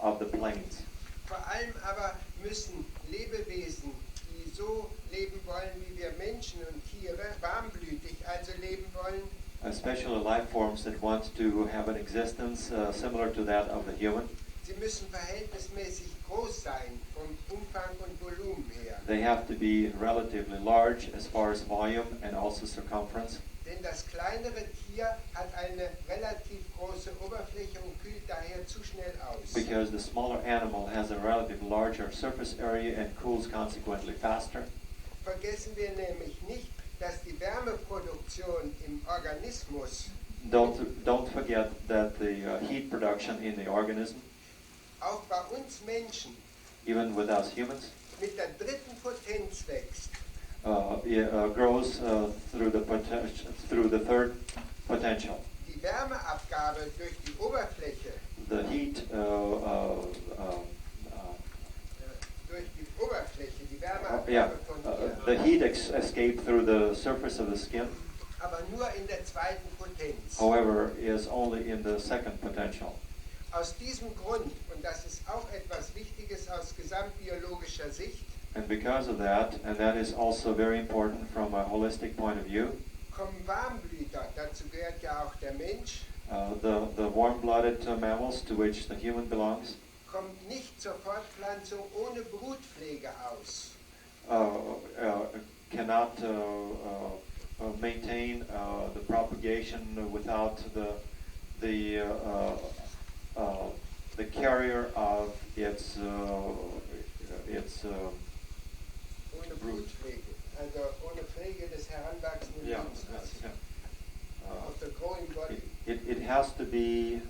of the plains. Vor allem aber müssen Lebewesen, die so leben wollen wie wir Menschen und Tiere, warmblütig also leben wollen, Especially life forms that want to have an existence similar to that of the human. sie müssen verhältnismäßig groß sein, vom Umfang und Volumen her. They have to be relatively large as far as volume and also circumference. Denn das kleinere Tier hat eine relativ große Oberfläche und kühlt daher zu schnell aus. Because the smaller animal has a relatively larger surface area and cools consequently faster. Vergessen wir nämlich nicht, dass die Wärmeproduktion im Organismus Don't forget that the heat production in the organism, auch bei uns Menschen even with us humans, mit der dritten Potenz wächst. Grows through the third potential. Die Wärmeabgabe durch die Oberfläche, The heat durch die Oberfläche, die Wärmeabgabe von the hier, heat escape through the surface of the skin, aber nur in der zweiten Potenz. however, is only in the second potential. Aus diesem Grund, und das ist auch etwas Wichtiges aus gesamtbiologischer Sicht, And because of that, and that is also very important from a holistic point of view, kommen Warmblüter, dazu gehört ja auch der Mensch, the warm-blooded mammals to which the human belongs kommt nicht zur Fortpflanzung ohne Brutpflege aus. Cannot maintain the propagation without the carrier of its Ohne Brutpflege, also ohne Pflege des heranwachsenden Lebens. Of the growing body. It has to be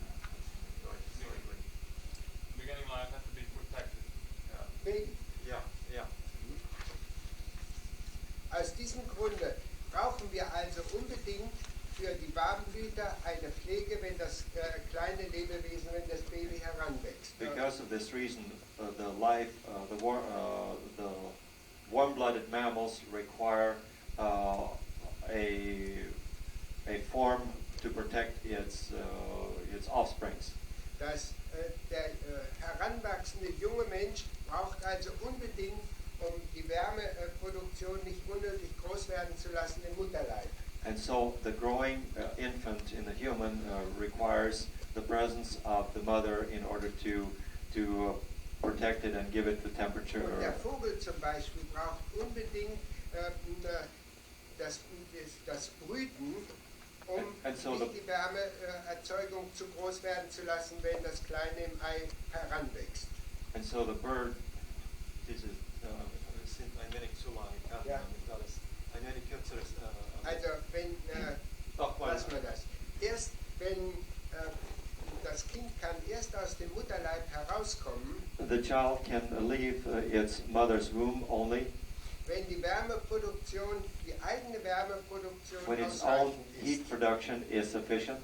Beginning life has to be protected. Baby. yeah. Aus diesem Grunde brauchen wir also unbedingt für die Warmblüter eine Pflege, wenn das kleine Lebewesen, wenn das Baby heranwächst. Because of this reason, the warm-blooded mammals require a form to protect its offsprings. Der heranwachsende junge Mensch braucht also unbedingt, um die Wärmeproduktion nicht unnötig groß werden zu lassen, den Mutterleib. And so the growing infant in the human requires the presence of the mother in order to protect it and give it the temperature. Und der Vogel zum Beispiel braucht unbedingt das Brüten, um And so nicht die Wärmeerzeugung zu groß werden zu lassen, wenn das Kleine im Ei heranwächst. And so the bird sind ein wenig zu lang. Ich kann Ja. nicht alles. Ein wenig kürzeres. Also wenn, lassen wir das. Erst wenn das Kind kann erst aus dem Mutterleib herauskommen, the child can leave its mother's womb only wenn die Wärmeproduktion, die eigene Wärmeproduktion when its own ausreichend heat ist. production is sufficient.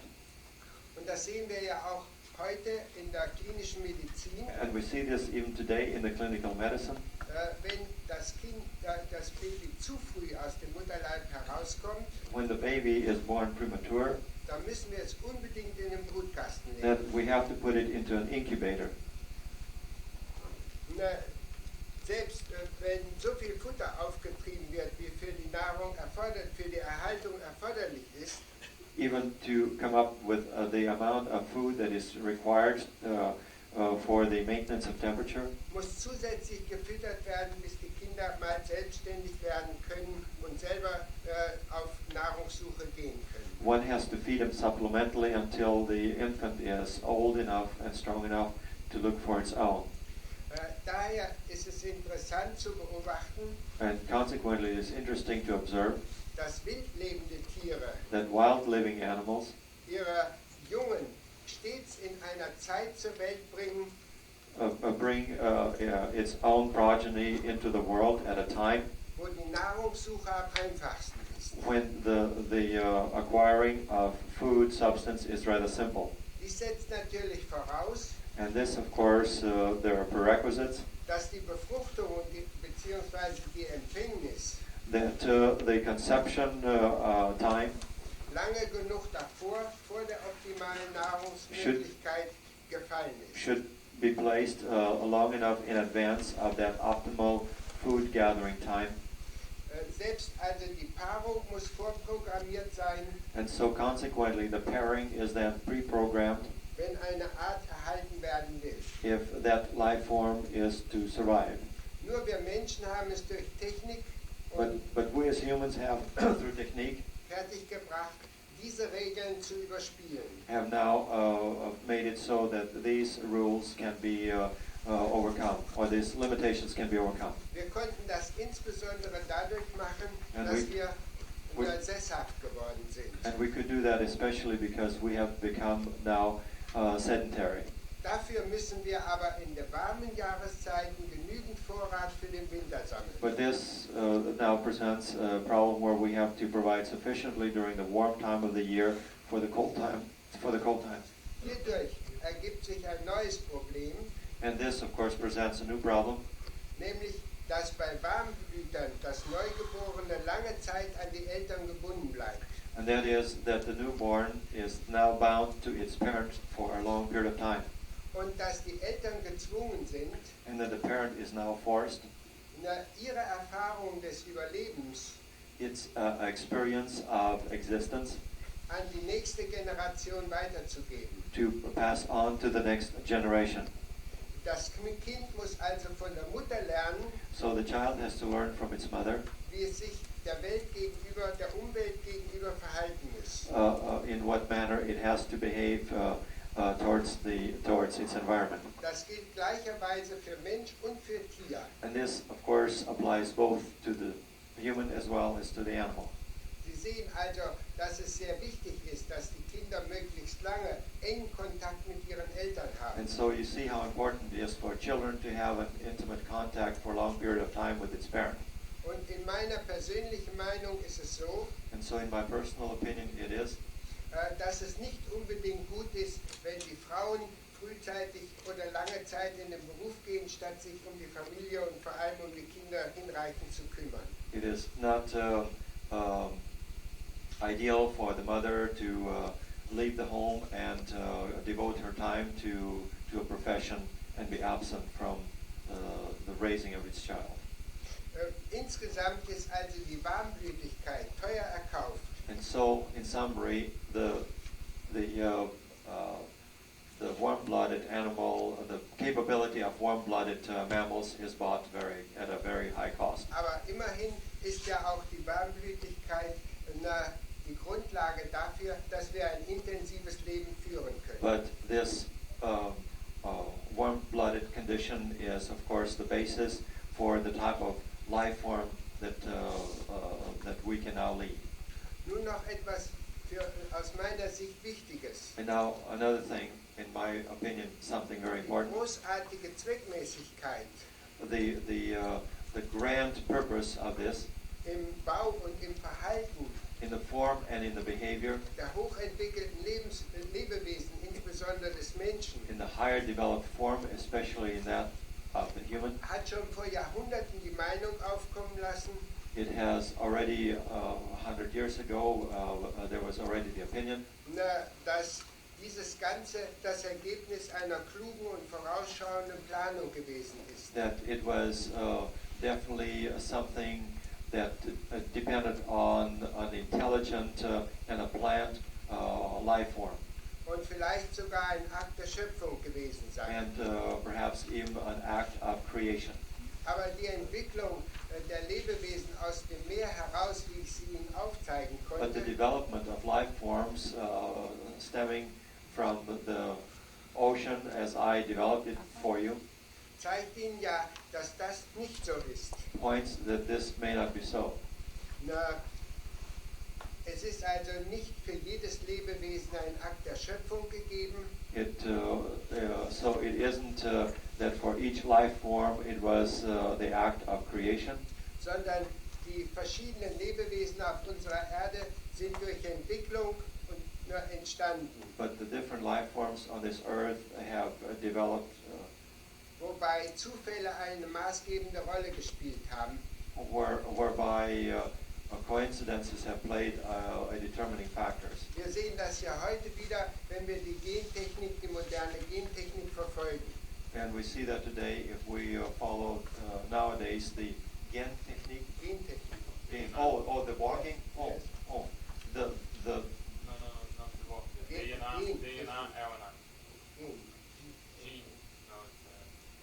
Und das sehen wir ja auch heute in der klinischen Medizin. And we see this even today in the clinical medicine. Wenn das Kind, das Baby zu früh aus dem Mutterleib herauskommt, When the baby is born premature, dann müssen wir es unbedingt in den Brutkasten then legen. we have to put it into an incubator. Selbst wenn so viel Futter aufgetrieben wird, wie für die Nahrung für die Erhaltung erforderlich ist, Even to come up with the amount of food that is required for the maintenance of temperature, muss zusätzlich gefüttert werden, bis die Kinder mal selbstständig werden können und selber auf Nahrungssuche gehen können. one has to feed them supplementally until the infant is old enough and strong enough to look for its own. Daher ist es interessant zu beobachten, And consequently, it is interesting to observe dass wildlebende Tiere that wild living animals ihre Jungen stets in einer Zeit zur Welt bringen, bring its own progeny into the world at a time wo die Nahrungssuche am einfachsten ist. when the acquiring of food substance is rather simple. Dies setzt natürlich voraus, And this, of course, there are prerequisites dass die Befruchtung und beziehungsweise die Empfängnis that the conception time lange genug davor, vor der optimalen Nahrungsmöglichkeit gefallen ist. should be placed long enough in advance of that optimal food gathering time. Selbst also die Paarung muss vorprogrammiert sein, And so consequently, the pairing is then pre-programmed wenn eine Art erhalten werden will. if that life form is to survive. Nur wir Menschen haben es durch Technik und But we as humans have, through technique, fertiggebracht, diese Regeln zu überspielen. have now made it so that these rules can be overcome, or these limitations can be overcome. Wir konnten das insbesondere dadurch machen, And dass we- wir sesshaft geworden sind. And we could do that especially because we have become now sedentary. Dafür müssen wir aber in den warmen Jahreszeiten genügend Vorrat für den Winter sammeln. But this now presents a problem where we have to provide sufficiently during the warm time of the year for the cold time. Hierdurch ergibt sich ein neues Problem, And this, of course, presents a new problem, nämlich dass bei Warmblütern das Neugeborene lange Zeit an die Eltern gebunden bleibt. and that is that the newborn is now bound to its parent for a long period of time, Und dass die Eltern gezwungen sind, and that the parent is now forced ihre Erfahrung des Überlebens its experience of existence an die nächste Generation weiterzugeben. to pass on to the next generation. Das Kind muss also von der Mutter lernen, So the child has to learn from its mother wie es sich der Welt gegenüber, der Umwelt gegenüber verhalten muss. in what manner it has to behave towards its environment. Das gilt gleicherweise für Mensch und für Tier. And this, of course, applies both to the human as well as to the animal. Sie sehen also, dass es sehr wichtig ist, dass die Kinder möglichst lange engen Kontakt mit ihren Eltern haben. And so you see how important it is for children to have an intimate contact for a long period of time with its parent. Und in meiner persönlichen Meinung ist es so, And so in my personal opinion it is dass es nicht unbedingt gut ist, wenn die Frauen frühzeitig oder lange Zeit in den Beruf gehen, statt sich um die Familie und vor allem um die Kinder hinreichend zu kümmern. it is not ideal for the mother to leave the home and devote her time to a profession and be absent from the raising of its child. Insgesamt ist also die Warmblütigkeit teuer erkauft. And so, in summary, the warm-blooded animal, the capability of warm-blooded mammals is bought at a very high cost. Aber immerhin ist ja auch die Warmblütigkeit die Grundlage dafür, dass wir ein intensives Leben führen können. But this warm-blooded condition is, of course, the basis for the type of life form that we can now lead. Nun noch etwas aus meiner Sicht Wichtiges. And now another thing, in my opinion, something very Die important. großartige Zweckmäßigkeit The grand purpose of this, im Bau und im Verhalten in the form and in the behavior, der hochentwickelten Lebewesen, insbesondere des Menschen, in the higher developed form, especially in that of the human, hat schon vor Jahrhunderten die Meinung aufkommen lassen, it has already 100 years ago, there was already the opinion dass dieses Ganze das Ergebnis einer klugen und vorausschauenden Planung gewesen ist. that it was definitely something that depended on an intelligent and a planned life form, Und vielleicht sogar ein Akt der Schöpfung gewesen sein. and perhaps even an act of creation. Aber die Entwicklung der Lebewesen aus dem Meer heraus, wie ich sie Ihnen aufzeigen But the konnte, development of life forms stemming from the ocean, as I developed it for you, zeigt Ihnen ja, dass das nicht so ist. points that this may not be so. Es ist also nicht für jedes Lebewesen ein Akt der Schöpfung gegeben, So it isn't that for each life form it was the act of creation, sondern die verschiedenen Lebewesen auf unserer Erde sind durch Entwicklung und nur entstanden. but the different life forms on this earth have developed, Wobei Zufälle eine maßgebende Rolle gespielt haben. whereby coincidences have played a determining factors. Wir sehen das ja heute wieder, wenn wir die Gentechnik, die moderne Gentechnik verfolgen. And we see that today if we follow nowadays the gen technique. Gentechnik. The walking? Yes. The No, not the walk. DNA, RNA. Gen. Gene.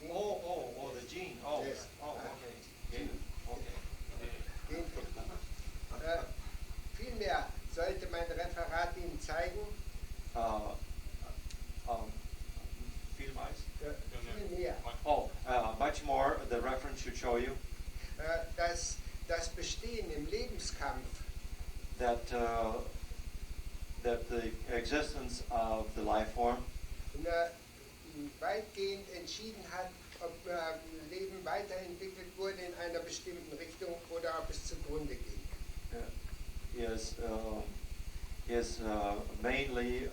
No, it's the gene. Yes. Okay. Gen. Okay. Gentechnik. Vielmehr sollte mein Referat Ihnen zeigen, viel mehr, Much more. The reference should show you dass das Bestehen im Lebenskampf that the existence of the life form weitgehend entschieden hat, ob Leben weiterentwickelt wurde in einer bestimmten Richtung oder ob es zugrunde ging. is mainly.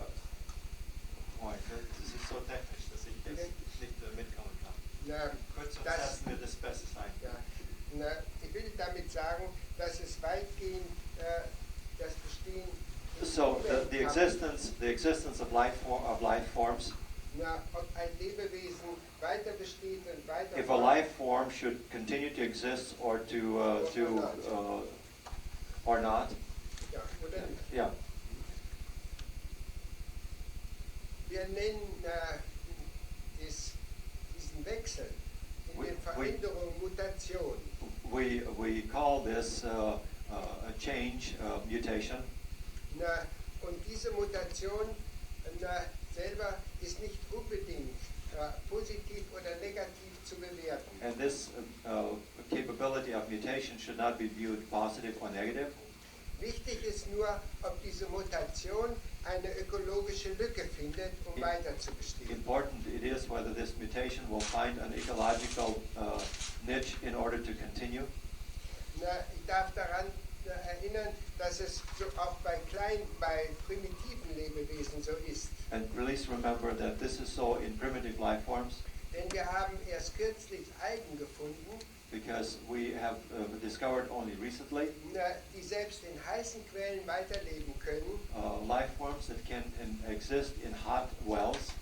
Das ist so technisch, dass ich jetzt nicht mitkommen kann. Na, Kurz und das, setzen wir das besser sein. ja, na, ich will damit sagen, dass es weitgehend das Bestehen So the existence of life forms. Na, ob ein Lebewesen weiter besteht und weiter. If a life form should continue to exist or or not. Ja, oder nicht? Yeah. Wir nennen diesen Wechsel in den Veränderungen Mutation. We call this a change, mutation. Na, und diese Mutation selber ist nicht unbedingt positiv oder negativ zu bewerten. And this capability of mutation should not be viewed positive or negative. Wichtig ist nur, ob diese Mutation eine ökologische Lücke findet, weiter zu bestehen. Important it is whether this mutation will find an ecological niche in order to continue. Na, ich darf daran erinnern, dass es so auch bei primitiven Lebewesen so ist. And please remember that this is so in primitive life forms, Denn wir haben erst kürzlich Algen gefunden, because we have discovered only recently die selbst in heißen Quellen weiterleben können, life forms that can exist in hot wells,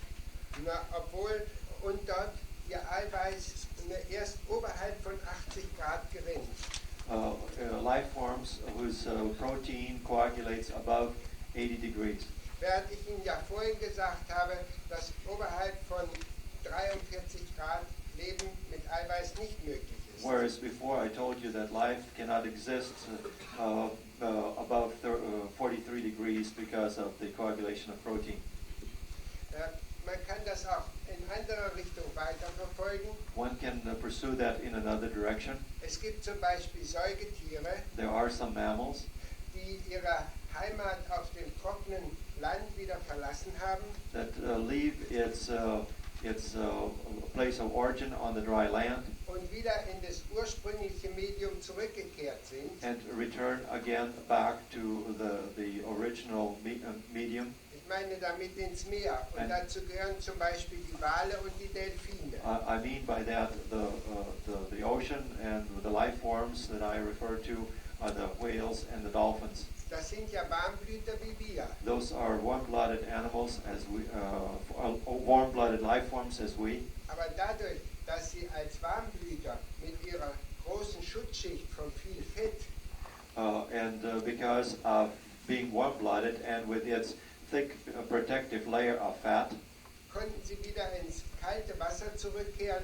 obwohl und dort ihr Eiweiß erst oberhalb von 80 Grad gerinnt. life forms whose protein coagulates above 80 degrees. Während ich Ihnen ja vorhin gesagt habe, dass oberhalb von 43 Grad Leben mit Eiweiß nicht möglich ist. Whereas before I told you that life cannot exist above 43 degrees because of the coagulation of protein. Man kann das auch in anderer Richtung weiterverfolgen. One can pursue that in another direction. Es gibt zum Beispiel Säugetiere, There are some mammals die ihre Heimat auf dem trockenen Land wieder verlassen haben that leave its place of origin on the dry land und wieder in das ursprüngliche Medium zurückgekehrt sind. and return again back to the original medium. Ich meine damit ins Meer. Und dazu gehören zum Beispiel die Wale und die Delfine. I mean by that the ocean, and the life forms that I refer to are the whales and the dolphins. Das sind ja Warmblüter wie wir. Those are warm-blooded animals, warm-blooded life forms as we. Aber dadurch, dass sie als Warmblüter mit ihrer großen Schutzschicht von viel Fett Because of being warm-blooded and with its thick protective layer of fat, konnten sie wieder ins kalte Wasser zurückkehren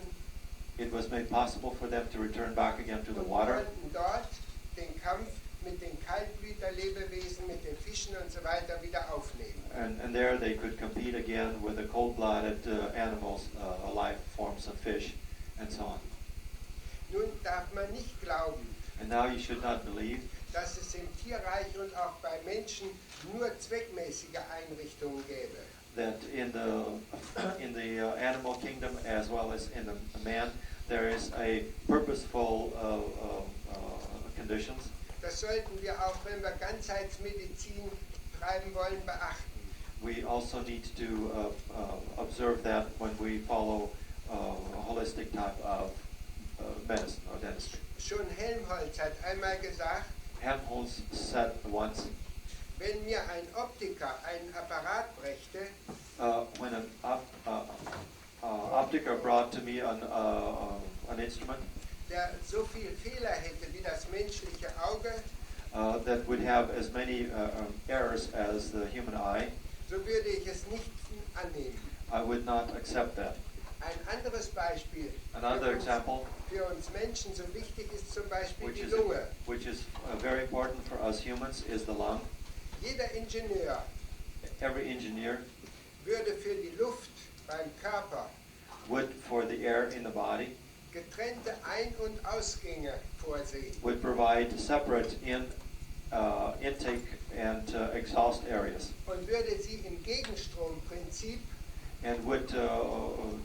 it was made possible for them to return back again to the und water. konnten dort den Kampf mit den Kaltblüterlebewesen, mit den Fischen und so weiter wieder aufnehmen. And there they could compete again with the cold-blooded animals, life forms of fish, and so on. Nun darf man nicht glauben, And now you should not believe dass es im Tierreich und auch bei Menschen nur zweckmäßige Einrichtungen gäbe. that in the animal kingdom as well as in the man there is a purposeful conditions. Das sollten wir auch, wenn wir Ganzheitsmedizin treiben wollen, beachten. We also need to observe that when we follow a holistic type of medicine or dentistry. Schon Helmholtz hat einmal gesagt, handholds set once. Wenn mir ein Optiker einen Apparat brächte, When an optiker brought to me an instrument der so viel Fehler hätte wie das menschliche Auge, that would have as many errors as the human eye, so würde ich es nicht annehmen. I would not accept that. Ein anderes Beispiel Another example, für uns Menschen so wichtig ist zum Beispiel die Lunge. which is very important for us humans, is the lung. Jeder Ingenieur Every engineer würde für die Luft beim Körper would, for the air in the body, getrennte Ein- und Ausgänge vorsehen. would provide separate intake and exhaust areas, Und würde sie im Gegenstromprinzip and would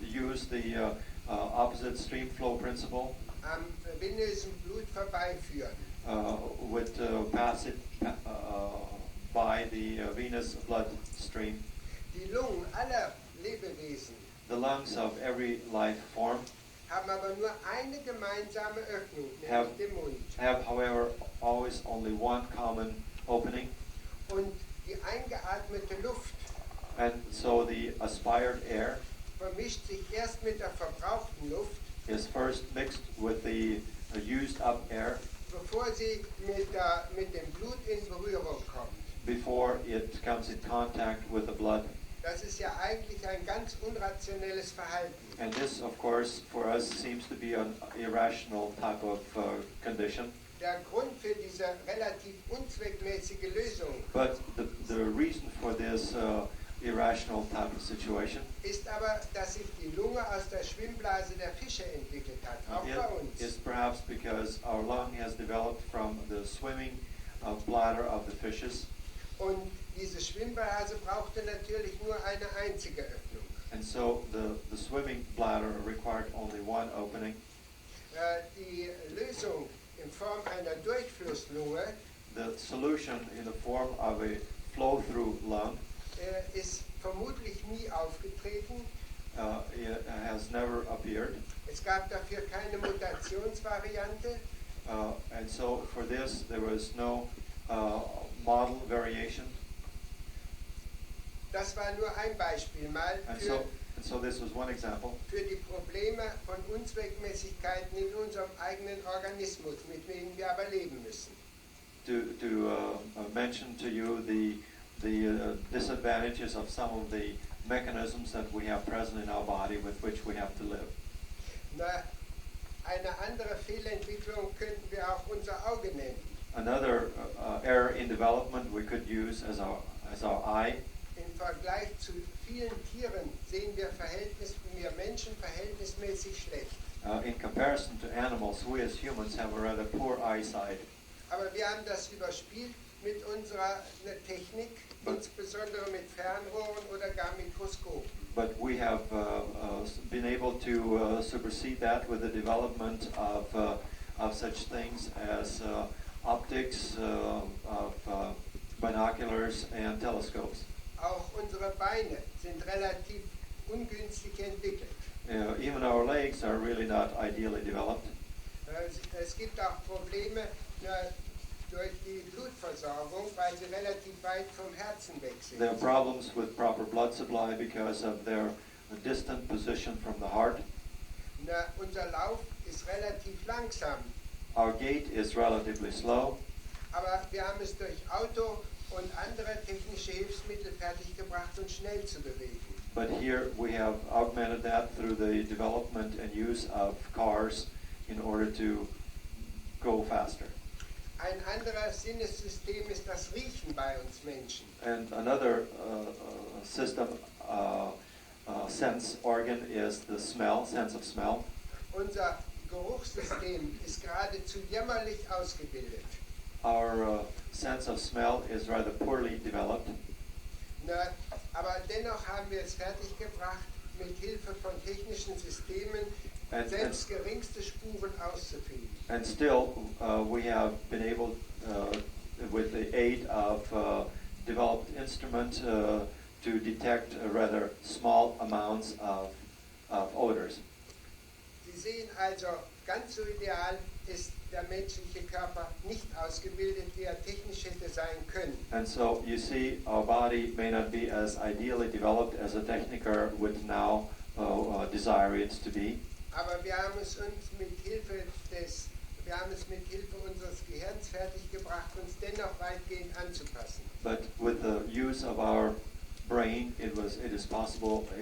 use the opposite stream flow principle, am venösen Blut vorbeiführen. would pass it by the venous blood stream. Die Lungen aller Lebewesen The lungs of every life form haben aber nur eine gemeinsame Öffnung, Have- nämlich den Mund. have, however, always only one common opening, Und die eingeatmete Luft and so the aspired air vermischt sich erst mit der verbrauchten Luft, is first mixed with the used up air bevor sie mit dem Blut in Berührung kommt. before it comes in contact with the blood. Das ist ja eigentlich ein ganz unrationelles Verhalten. And this, of course, for us seems to be an irrational type of condition. Der Grund für diese relativ unzweckmäßige Lösung But the reason for this irrational type of situation ist aber, dass sich die Lunge aus der Schwimmblase der Fische entwickelt hat, auch bei it is uns. perhaps because our lung has developed from the swimming bladder of the fishes. Und diese Schwimmblase brauchte natürlich nur eine einzige Öffnung. And so the swimming bladder required only one opening. Die Lösung in Form einer Durchflusslunge The solution in the form of a flow-through lung ist vermutlich nie aufgetreten. it has never appeared. Es gab dafür keine Mutationsvariante. And so for this, there was no model variation. Das war nur ein Beispiel mal And für so this was one example für die Probleme von Unzweckmäßigkeiten in unserem eigenen Organismus, mit denen wir aber leben müssen. to mention to you the disadvantages of some of the mechanisms that we have present in our body with which we have to live. Na, eine andere Fehlentwicklung könnten wir auch unser Auge nennen. Another error in development we could use as our eye. Im Vergleich zu vielen Tieren sehen wir Menschen verhältnismäßig schlecht. In comparison to animals, we as humans have a rather poor eyesight. Aber wir haben das überspielt mit unserer Technik, insbesondere mit Fernrohren oder gar Mikroskopen. But we have been able to supersede that with the development of such things as optics, of binoculars and telescopes. Auch unsere Beine sind relativ ungünstig entwickelt. Even our legs are really not ideally developed. Es gibt auch Probleme durch die Blutversorgung, weil sie relativ weit vom Herzen weg sind. There are problems with proper blood supply because of their distant position from the heart. Unser Lauf ist relativ langsam, Our gait is relatively slow, aber wir haben es durch Auto und andere technische Hilfsmittel fertiggebracht, uns schnell zu bewegen. but here we have augmented that through the development and use of cars in order to go faster. Ein anderer Sinnessystem ist das Riechen bei uns Menschen. And another system, sense organ is the smell, sense of smell. Unser Geruchssystem ist geradezu jämmerlich ausgebildet. Our sense of smell is rather poorly developed. Aber dennoch haben wir es fertiggebracht, mit Hilfe von technischen Systemen And- selbst geringste Spuren auszufinden. And still, we have been able, with the aid of developed instrument, to detect rather small amounts of odors. Sie sehen also, ganz so ideal ist der menschliche Körper nicht ausgebildet, wie er technisch hätte sein können. And so you see, our body may not be as ideally developed as a techniker would now desire it to be. Aber wir haben es mit Hilfe unseres Gehirns fertiggebracht, uns dennoch weitgehend anzupassen. But with the use of our brain, it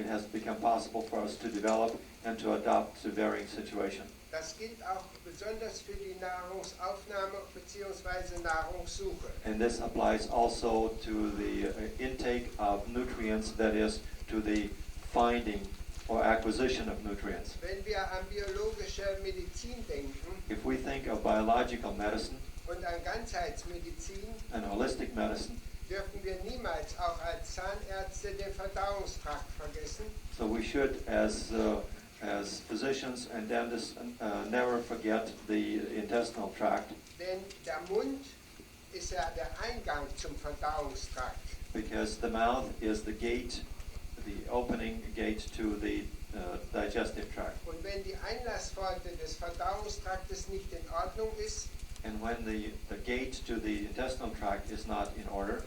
has become possible for us to develop and to adapt to varying situations. Das gilt auch besonders für die Nahrungsaufnahme bzw. Nahrungssuche. And this applies also to the intake of nutrients, that is, to the finding or acquisition of nutrients. Wenn wir an biologische Medizin denken If we think of biological medicine und an Ganzheitsmedizin, and holistic medicine, dürfen wir niemals auch als Zahnärzte den Verdauungstrakt vergessen. so we should, as physicians and dentists, never forget the intestinal tract, Denn der Mund ist ja der Eingang zum Verdauungstrakt. because the mouth is the gate, the opening gate to the digestive tract. Und wenn die Einlasspforte des Verdauungstraktes nicht in Ordnung ist, And when the gate to the intestinal tract is not in order,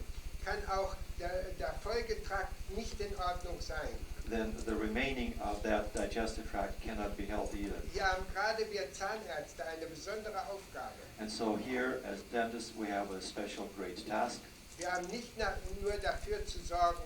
kann auch der Folgetrakt nicht in Ordnung sein. then the remaining of that digestive tract cannot be healthy either. Hier haben gerade wir Zahnärzte eine besondere Aufgabe. And so here, as dentists, we have a special great task. Wir haben nicht nur dafür zu sorgen,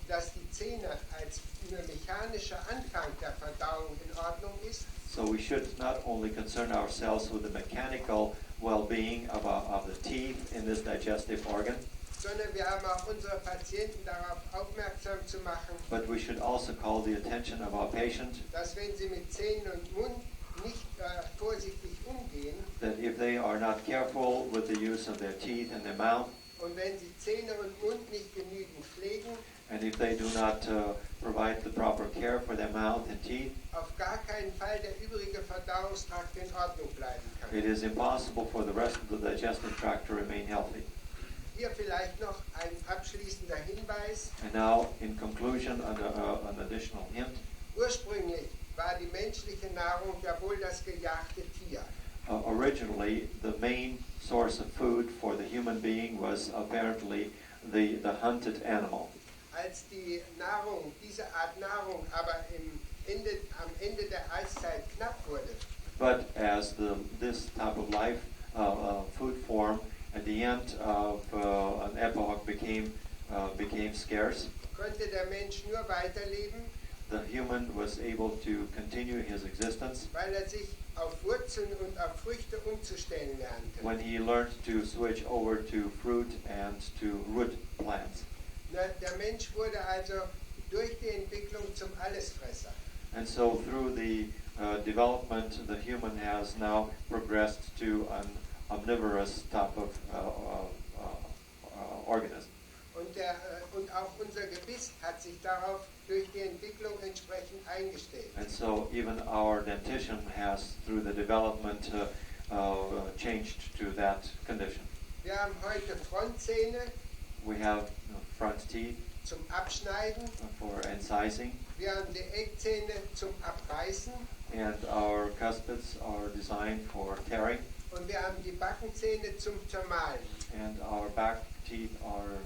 dass die Zähne als nur mechanischer Anfang der Verdauung in Ordnung ist, So we should not only concern ourselves with the mechanical well-being of the teeth in this digestive organ, sondern wir haben auch unsere Patienten darauf aufmerksam zu machen, but we should also call the attention of our patient dass wenn sie mit Zähnen und Mund nicht vorsichtig umgehen that if they are not careful with the use of their teeth and their mouth, und wenn sie Zähne und Mund nicht genügend pflegen, and if they do not provide the proper care for their mouth and teeth, auf gar keinen Fall der übrige Verdauungstrakt in Ordnung bleiben kann. it is impossible for the rest of the digestive tract to remain healthy. Hier vielleicht noch ein abschließender Hinweis. And now, in conclusion, an additional hint. Ursprünglich war die menschliche Nahrung ja wohl das gejagte Tier. Originally, the main source of food for the human being was apparently the hunted animal. Als die Nahrung, diese Art Nahrung aber am Ende der Eiszeit knapp wurde, But as this type of life, food form, at the end of an epoch became scarce, konnte der Mensch nur weiterleben, the human was able to continue his existence weil er sich auf Wurzeln und auf Früchte umzustellen lernte. when he learned to switch over to fruit and to root plants. Der Mensch wurde also durch die Entwicklung zum Allesfresser. And so through the development, the human has now progressed to an omnivorous type of organism. Und auch unser Gebiss hat sich darauf durch die Entwicklung entsprechend eingestellt. And so even our dentition has, through the development, changed to that condition. Wir haben heute Frontzähne We have front teeth zum Abschneiden, for incising, wir haben die Eckzähne zum Abreißen and our cuspids are designed for tearing, und wir haben die Backenzähne zum Zermahlen. and our back teeth are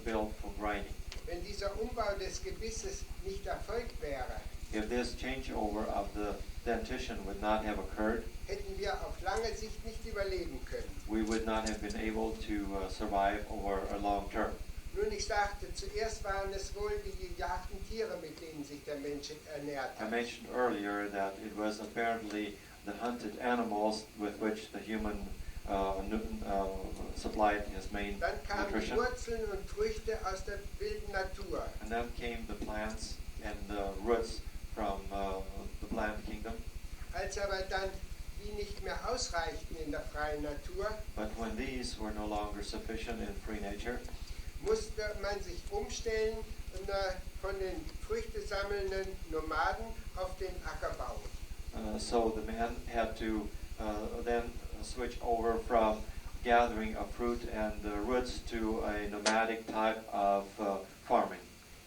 built for grinding. Wenn dieser Umbau des Gebisses nicht erfolgt wäre, If this changeover of the dentition would not have occurred, hätten wir auf lange Sicht nicht überleben können. we would not have been able to survive over a long term. Nun, ich sagte, zuerst waren es wohl die gejagten Tiere, mit denen sich der Mensch ernährt I hat. mentioned earlier that it was apparently the hunted animals with which the human supplied his main Dann kamen die nutrition. Wurzeln und Früchte aus der wilden Natur. And then came the plants and the roots from the plant kingdom. Als aber dann die nicht mehr ausreichten in der freien Natur, But when these were no longer sufficient in free nature, musste man sich umstellen von den früchtesammelnden Nomaden auf den Ackerbau. so the man had to then switch over from gathering of fruit and roots to a nomadic type of farming.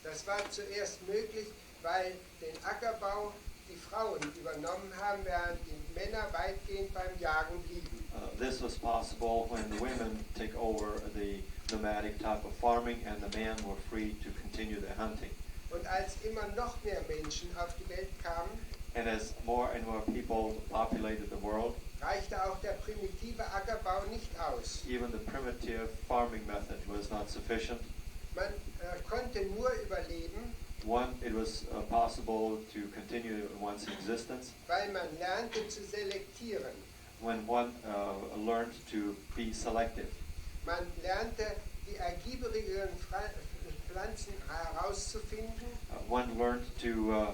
Das war zuerst möglich, weil den Ackerbau die Frauen übernommen haben, während die Männer weitgehend beim Jagen blieben. This was possible when the women take over the nomadic type of farming and the men were free to continue their hunting. Und als immer noch mehr Menschen auf die Welt kamen, And as more and more people populated the world, reichte auch der primitive Ackerbau nicht aus. even the primitive farming method was not sufficient. Man konnte nur überleben, One, it was possible to continue one's existence weil man lernte zu selektieren. when one learned to be selective. Man lernte, die ergiebigeren Pflanzen herauszufinden One learned to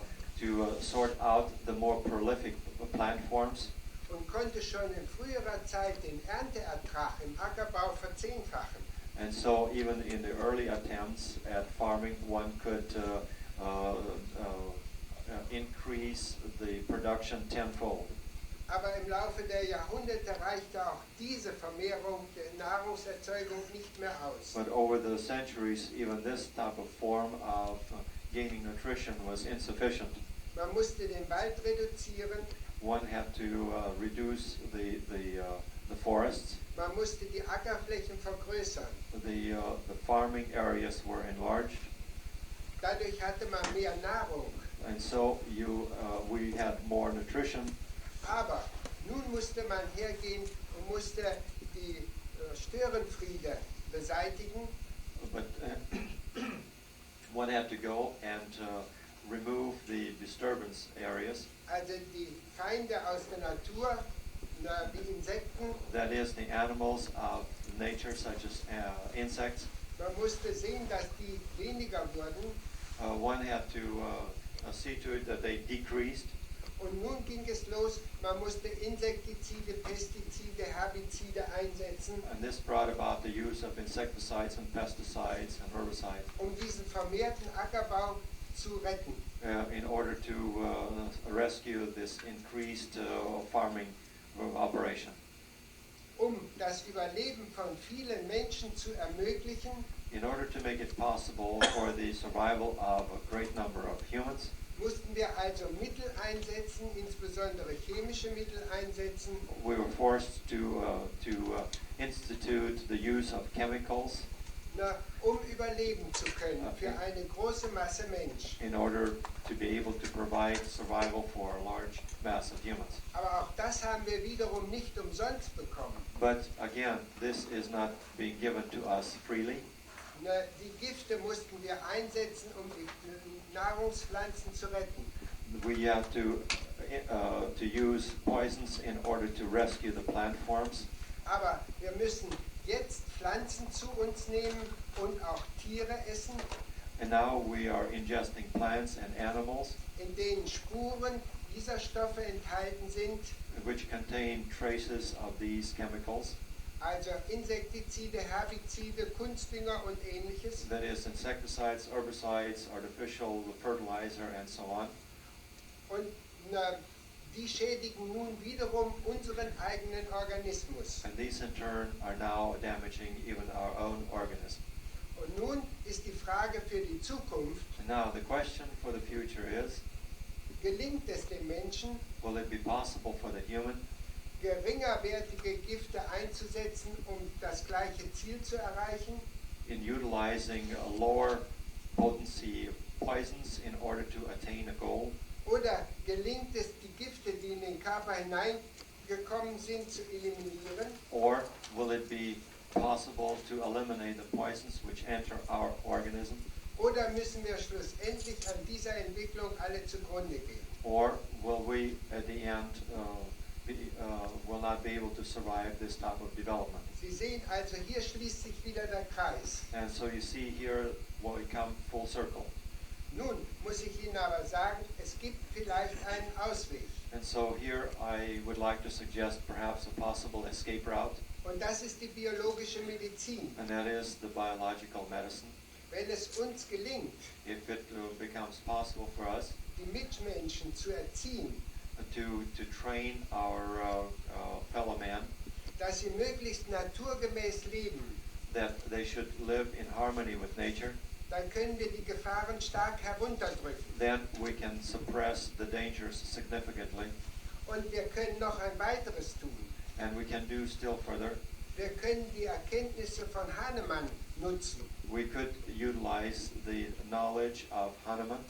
sort out the more prolific plant forms, und konnte schon in früherer Zeit den Ernteertrag im Ackerbau verzehnfachen. and so even in the early attempts at farming, one could increase the production tenfold. Aber im Laufe der Jahrhunderte reichte auch diese Vermehrung der Nahrungserzeugung nicht mehr aus. But over the centuries, even this type of form of gaining nutrition was insufficient. Man musste den Wald reduzieren, One had to reduce the forests. man musste die Ackerflächen vergrößern. The farming areas were enlarged, Dadurch hatte man mehr Nahrung. and so we had more nutrition. Aber nun musste man hergehen und musste die Störenfriede beseitigen. But one had to go and remove the disturbance areas. Also die Feinde aus der Natur, wie Insekten. That is, the animals of nature, such as insects. Man musste sehen, dass die weniger wurden. One had to see to it that they decreased. Und nun ging es los, man musste Insektizide, Pestizide, Herbizide einsetzen, And this brought about the use of insecticides and pesticides and herbicides diesen vermehrten Ackerbau zu retten. in order to rescue this increased farming operation. Das Überleben von vielen Menschen zu ermöglichen, In order to make it possible for the survival of a great number of humans, mussten wir also Mittel einsetzen, insbesondere chemische Mittel einsetzen, we were forced to institute the use of chemicals überleben zu können für eine große Masse Mensch. in order to be able to provide survival for a large mass of humans. Aber auch das haben wir wiederum nicht umsonst bekommen. But again, this is not being given to us freely. Die Gifte mussten wir einsetzen, um die Nahrungspflanzen zu retten. We have to use poisons in order to rescue the plant forms. Aber wir müssen jetzt Pflanzen zu uns nehmen und auch Tiere essen, And now we are ingesting plants and animals in denen Spuren dieser Stoffe enthalten sind, which contain traces of these chemicals. also Insektizide, Herbizide, Kunstdünger und ähnliches. That is, insecticides, herbicides, artificial fertilizer, and so on. Und die schädigen nun wiederum unseren eigenen Organismus. And these in turn are now damaging even our own organism. Und nun ist die Frage für die Zukunft, And now the question for the future is, gelingt es dem Menschen, will it be possible for the human geringerwertige Gifte einzusetzen, um das gleiche Ziel zu erreichen? in utilizing lower potency poisons in order to attain a goal? Oder gelingt es, die Gifte, die in den Körper hineingekommen sind, zu eliminieren? Or will it be possible to eliminate the poisons which enter our organism? Oder müssen wir schlussendlich an dieser Entwicklung alle zugrunde gehen? Or will we at the end will not be able to survive this type of development? Sie sehen also, hier schließt sich wieder der Kreis. And so you see here when we come full circle. Nun muss ich Ihnen aber sagen, es gibt vielleicht einen Ausweg. And so here I would like to suggest perhaps a possible escape route, Und das ist die biologische Medizin. and that is the biological medicine. Wenn es uns gelingt, If it becomes possible for us die Mitmenschen zu erziehen, to train our fellow man, dass sie möglichst naturgemäß leben, that they should live in harmony with nature, dann können wir die Gefahren stark herunterdrücken. then we can suppress the dangers significantly. Und wir können noch ein weiteres tun. And we can do still further. Wir können die Erkenntnisse von Hahnemann nutzen. We could utilize the knowledge of Hahnemann.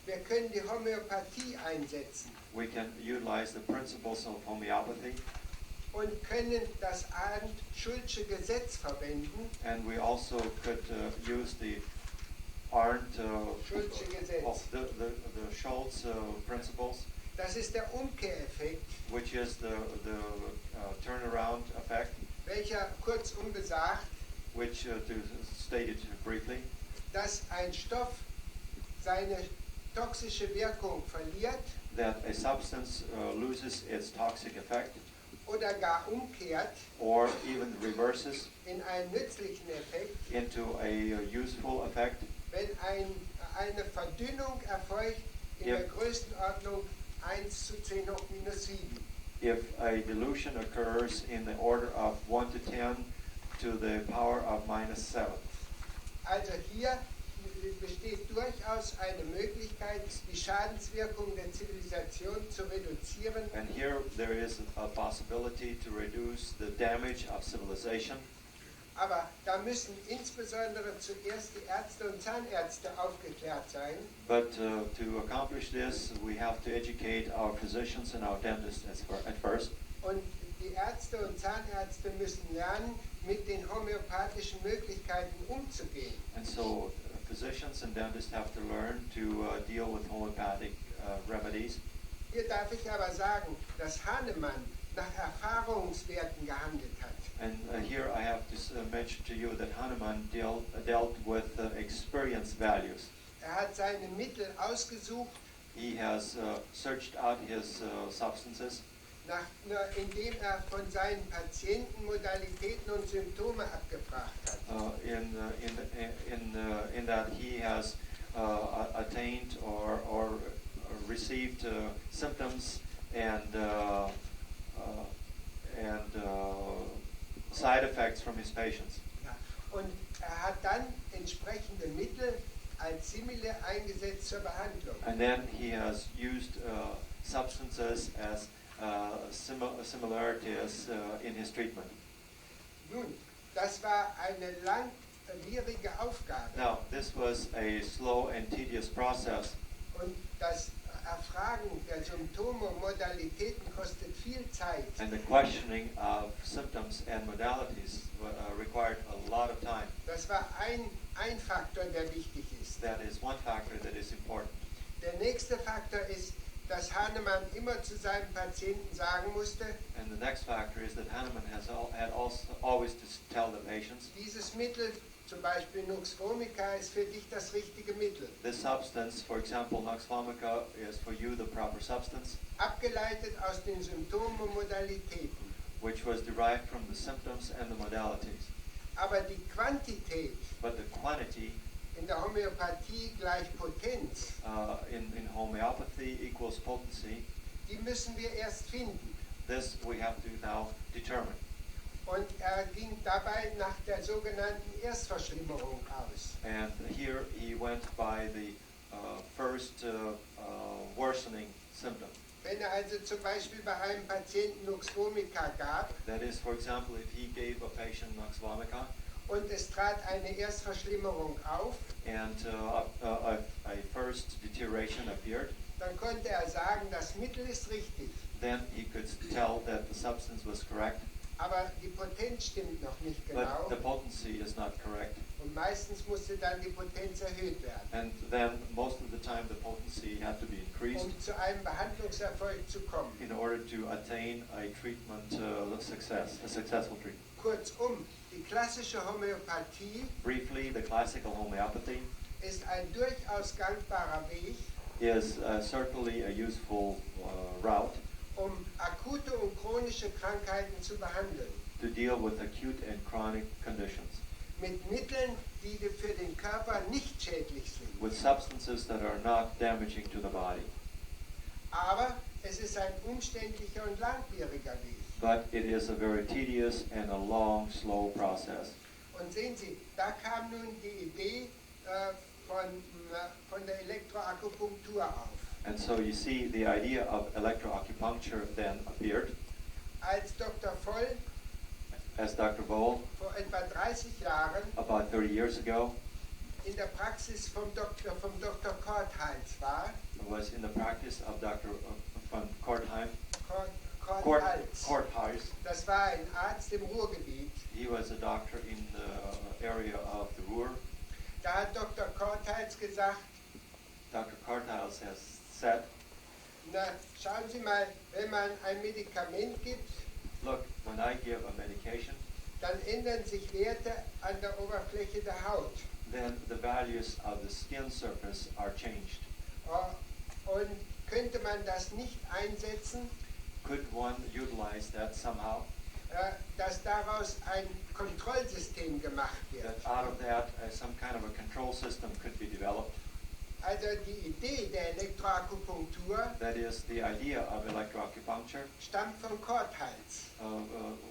Wir können die Homöopathie einsetzen We can utilize the principles of homeopathy. und können das Arndt-Schulzsche Gesetz verwenden. And we also could use the Arndt, Schulzsche Gesetz. the Schultz principles, Das ist der Umkehreffekt, which is the turnaround effect, welcher kurzum besagt, which, to state it briefly, dass ein Stoff seine toxische Wirkung verliert that a substance loses its toxic effect oder gar umkehrt or even reverses in einen nützlichen Effekt, into a useful effect wenn eine Verdünnung erfolgt in Ja. der Größenordnung 1 zu 10 hoch minus 7. if a dilution occurs in the order of 1 to 10 to the power of -7. Also hier besteht durchaus eine Möglichkeit, die Schadenswirkung der Zivilisation zu reduzieren, And here there is a possibility to reduce the damage of civilization, aber da müssen insbesondere zuerst die Ärzte und Zahnärzte aufgeklärt sein. but to accomplish this, we have to educate our physicians and our dentists at first. Und die Ärzte und Zahnärzte müssen lernen, mit den homöopathischen Möglichkeiten umzugehen. And so physicians and dentists have to learn to deal with homeopathic remedies. Hier darf ich aber sagen, dass Hahnemann nach Erfahrungswerten gehandelt hat. And here I have to mention to you that Hahnemann dealt with experience values. Hat seine Mittel ausgesucht, He has searched out his substances, indem von seinen Patienten Modalitäten und Symptome abgefragt hat. in that he has attained or received symptoms and side effects from his patients. Ja. Und hat dann entsprechende Mittel als Simile eingesetzt zur Behandlung. And then he has used substances as similarities in his treatment. Nun, das war eine langwierige Aufgabe. Now, this was a slow and tedious process, Und das Erfragen der Symptome und Modalitäten kostet viel Zeit. and the questioning of symptoms and modalities required a lot of time. Das war ein Faktor, der wichtig ist. That is one factor that is important. Der nächste Faktor ist, dass Hahnemann immer zu seinem Patienten sagen musste, And the next factor is that Hahnemann had also always to tell the patients, dieses Mittel, zum Beispiel Nux vomica, ist für dich das richtige Mittel. this substance, for example, Nux vomica, is for you the proper substance, Abgeleitet aus den Symptomen und Modalitäten. which was derived from the symptoms and the modalities. Aber die Quantität But the quantity in der Homöopathie gleich Potenz, in homeopathy equals potency. die müssen wir erst finden. This we have to now determine. Und ging dabei nach der sogenannten Erstverschlimmerung aus. And here he went by the first worsening symptom. Wenn also zum Beispiel bei einem Patienten Nux vomica gab That is, for example, if he gave a patient Nux vomica und es trat eine Erstverschlimmerung auf, and a first deterioration appeared, dann konnte er sagen, das Mittel ist richtig, then he could tell that the substance was correct, aber die Potenz stimmt noch nicht but genau the potency is not correct. und meistens musste dann die Potenz erhöht werden, And then most of the time the potency had to be increased um zu einem Behandlungserfolg zu kommen. in order to attain a treatment success, a successful treatment. Kurzum, die klassische Homöopathie Briefly, the classical homeopathy ist ein durchaus gangbarer Weg, is certainly a useful route um akute und chronische Krankheiten zu behandeln, to deal with acute and chronic conditions, mit Mitteln, die für den Körper nicht schädlich sind. with substances that are not damaging to the body. Aber es ist ein umständlicher und langwieriger Weg. But it is a very tedious and a long, slow process. Und sehen Sie, da kam nun die Idee von der Elektroakupunktur auf. And so you see the idea of electroacupuncture then appeared Als Dr. Voll as Dr. Voll, vor etwa 30 Jahren about 30 years ago, in der Praxis vom Dr. Korthals war. was in the practice of Dr. von Kortheim. Korthals. Das war ein Arzt im Ruhrgebiet. He was a doctor in the area of the Ruhr. Da hat Dr. Korthals gesagt, Dr. Korthals has said, na, schauen Sie mal, wenn man ein Medikament gibt, look, when I give a medication, dann ändern sich Werte an der Oberfläche der Haut. then the values of the skin surface are changed. Und könnte man das nicht einsetzen, Could one utilize that somehow? dass daraus ein Kontrollsystem gemacht wird? That out of that, some kind of a control system could be developed. Also die Idee der Elektroakupunktur That is, the idea of electroacupuncture stammt von Korthals.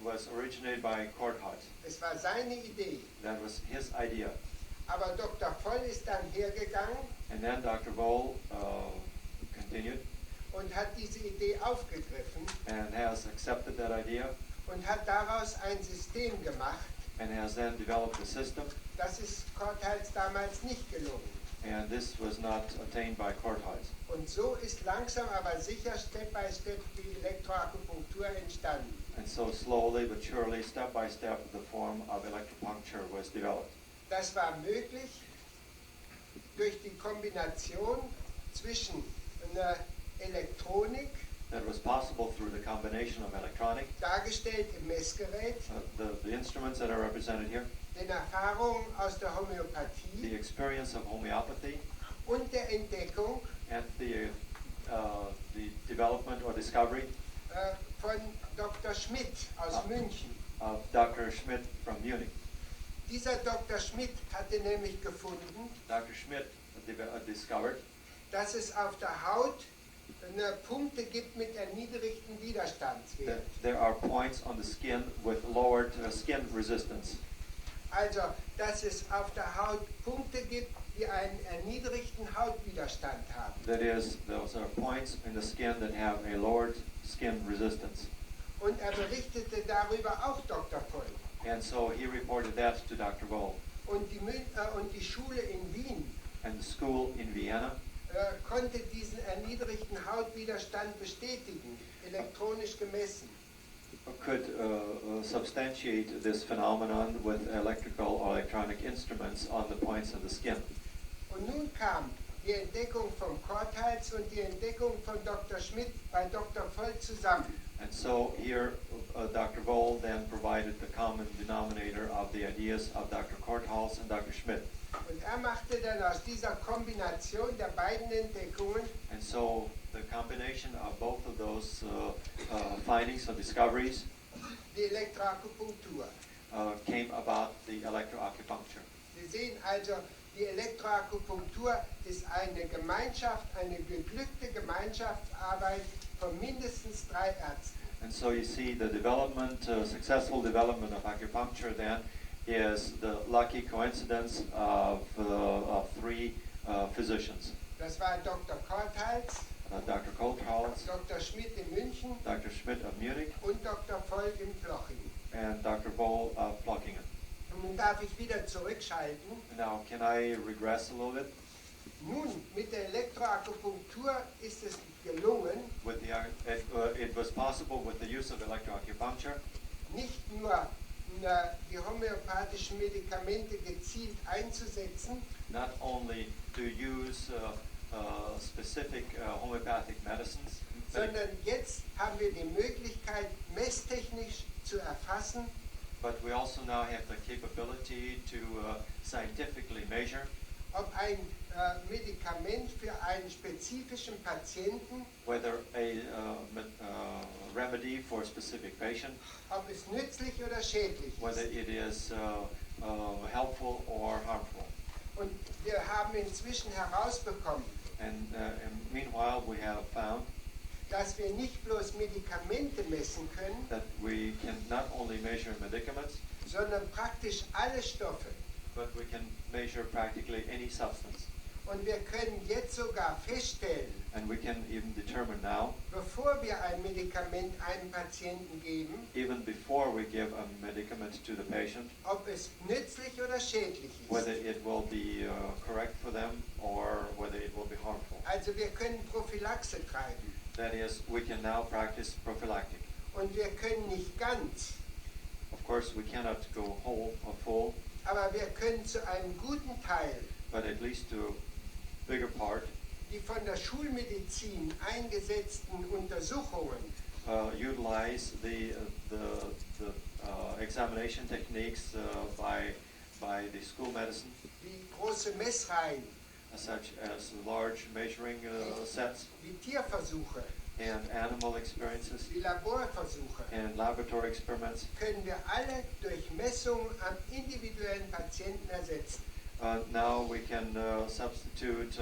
was originated by Korthals. Es war seine Idee. That was his idea. Aber Dr. Voll ist dann hergegangen And then Dr. Voll continued und hat diese Idee aufgegriffen and has accepted that idea und hat daraus ein System gemacht. and has then developed a system. Das ist Korthals damals nicht gelungen. And this was not attained by Korthals. Und so ist langsam aber sicher Step by Step die Elektroakupunktur entstanden. And so slowly but surely, step by step, the form of electropuncture was developed. Das war möglich durch die Kombination zwischen einer Elektronik, That was possible through the combination of electronic, dargestellt im Messgerät, the instruments that are represented here, den Erfahrungen aus der the Homöopathie experience of homeopathy, und der Entdeckung and the development or discovery von Dr. Schmidt aus München. of Dr. Schmidt from Munich. Dieser Dr. Schmidt hatte nämlich gefunden, Dr. Schmidt discovered dass es auf der Haut Punkte gibt mit erniedrigten Widerstandswert. that there are points on the skin with lowered skin resistance. Also, dass es auf der Haut Punkte gibt, die einen erniedrigten Hautwiderstand haben. That is, those are points in the skin that have a lowered skin resistance. Und er berichtete darüber auch Dr. Voll. And so he reported that to Dr. Voll. Und die Schule in Wien And the school in Vienna konnte diesen erniedrigten Hautwiderstand bestätigen, elektronisch gemessen. could substantiate this phenomenon with electrical or electronic instruments on the points of the skin. Und nun kam die Entdeckung von Korthals und die Entdeckung von Dr. Schmidt bei Dr. Voll zusammen. And so here Dr. Voll then provided the common denominator of the ideas of Dr. Korthals and Dr. Schmidt. Und er machte dann aus dieser Kombination der beiden Entdeckungen And so the combination of both of those findings or discoveries die Elektroakupunktur. came about the electroacupuncture. Sie sehen also, die Elektroakupunktur ist eine Gemeinschaft, eine geglückte Gemeinschaftsarbeit von mindestens 3 Ärzten. And so you see the development, successful development of acupuncture then is the lucky coincidence of 3 physicians. Das war Dr. Korthals, Dr. Korthals, Dr. Schmidt in München Dr. Schmidt of Munich, und Dr. Voll in Ploching. and Dr. Voll of Plockingen. Und nun darf ich wieder zurückschalten. Now, can I regress a little bit? Nun, mit der Elektroakupunktur ist es gelungen, With it was possible with the use of electroacupuncture nicht nur die homöopathischen Medikamente gezielt einzusetzen, not only to use specific homeopathic medicines, sondern jetzt haben wir die Möglichkeit, messtechnisch zu erfassen, but we also now have the capability to scientifically measure ob ein Medikament für einen spezifischen Patienten, whether a remedy for a specific patient, ob es nützlich oder schädlich whether ist. it is helpful or harmful. Und wir haben inzwischen herausbekommen, And meanwhile, we have found dass wir nicht bloß Medikamente messen können, that we can not only measure medicaments, sondern praktisch alle Stoffe, but we can measure practically any substance. Und wir können jetzt sogar feststellen, And we can even determine now, bevor wir ein Medikament einem Patienten geben, even before we give a medicament to the patient, ob es nützlich oder schädlich whether ist. it will be correct for them or whether it will be harmful. Also wir können Prophylaxe treiben. That is, we can now practice prophylactic. Und wir können nicht ganz, Of course, we cannot go whole or full, aber wir können zu einem guten Teil but at least to a bigger part, die von der Schulmedizin eingesetzten Untersuchungen utilize the examination techniques by the school medicine, wie große Messreihen, such as large measuring sets wie Tierversuche, and animal experiences wie Laborversuche, and laboratory experiments. können wir alle durch Messungen am individuellen Patienten ersetzen. Now we can substitute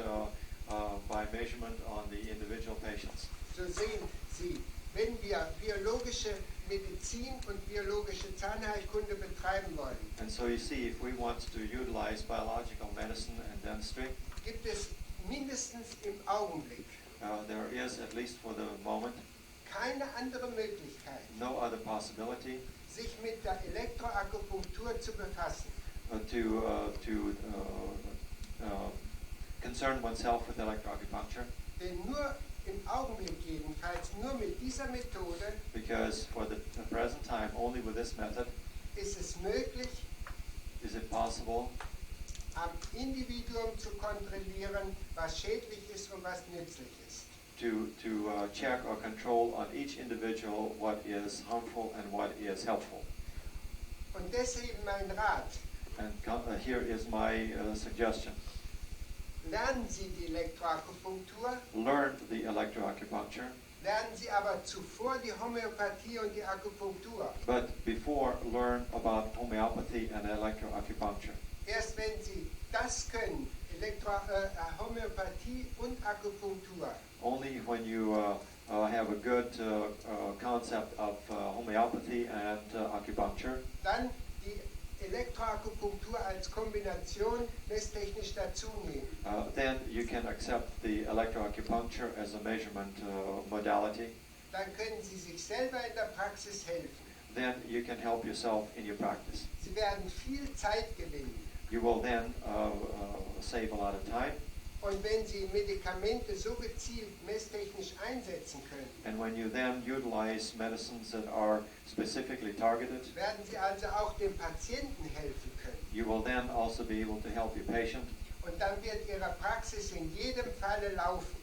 by measurement on the individual patients. So sehen Sie, wenn wir biologische Medizin und biologische Zahnheilkunde betreiben wollen, And so you see, if we want to utilize biological medicine and dentistry, gibt es mindestens im Augenblick there is, at least for the moment, keine andere Möglichkeit, no other possibility sich mit der Elektroakupunktur zu befassen, to concern oneself with electroacupuncture, denn nur im Augenblick jedenfalls, nur mit dieser Methode because for the present time, only with this method ist es möglich, is it possible am Individuum zu kontrollieren, was schädlich ist und was nützlich ist. to check or control on each individual what is harmful and what is helpful. Und deshalb mein Rat, And here is my suggestion. lernen Sie die Elektroakupunktur, Learn the electroacupuncture, lernen Sie aber zuvor die Homöopathie und die Akupunktur. but before learn about homeopathy and electroacupuncture. Erst wenn Sie das können, Homöopathie und Akupunktur, Only when you have a good concept of homeopathy and acupuncture, dann die Elektroakupunktur als Kombination messtechnisch dazunehmen. then you can accept the electroacupuncture as a measurement modality. Dann können Sie sich selber in der Praxis helfen. Then you can help yourself in your practice. Sie werden viel Zeit gewinnen. You will then save a lot of time. Und wenn Sie Medikamente so gezielt messtechnisch einsetzen können, And when you then utilize medicines that are specifically targeted, werden Sie also auch dem Patienten helfen können. you will then also be able to help your patient. Und dann wird Ihre Praxis in jedem Falle laufen.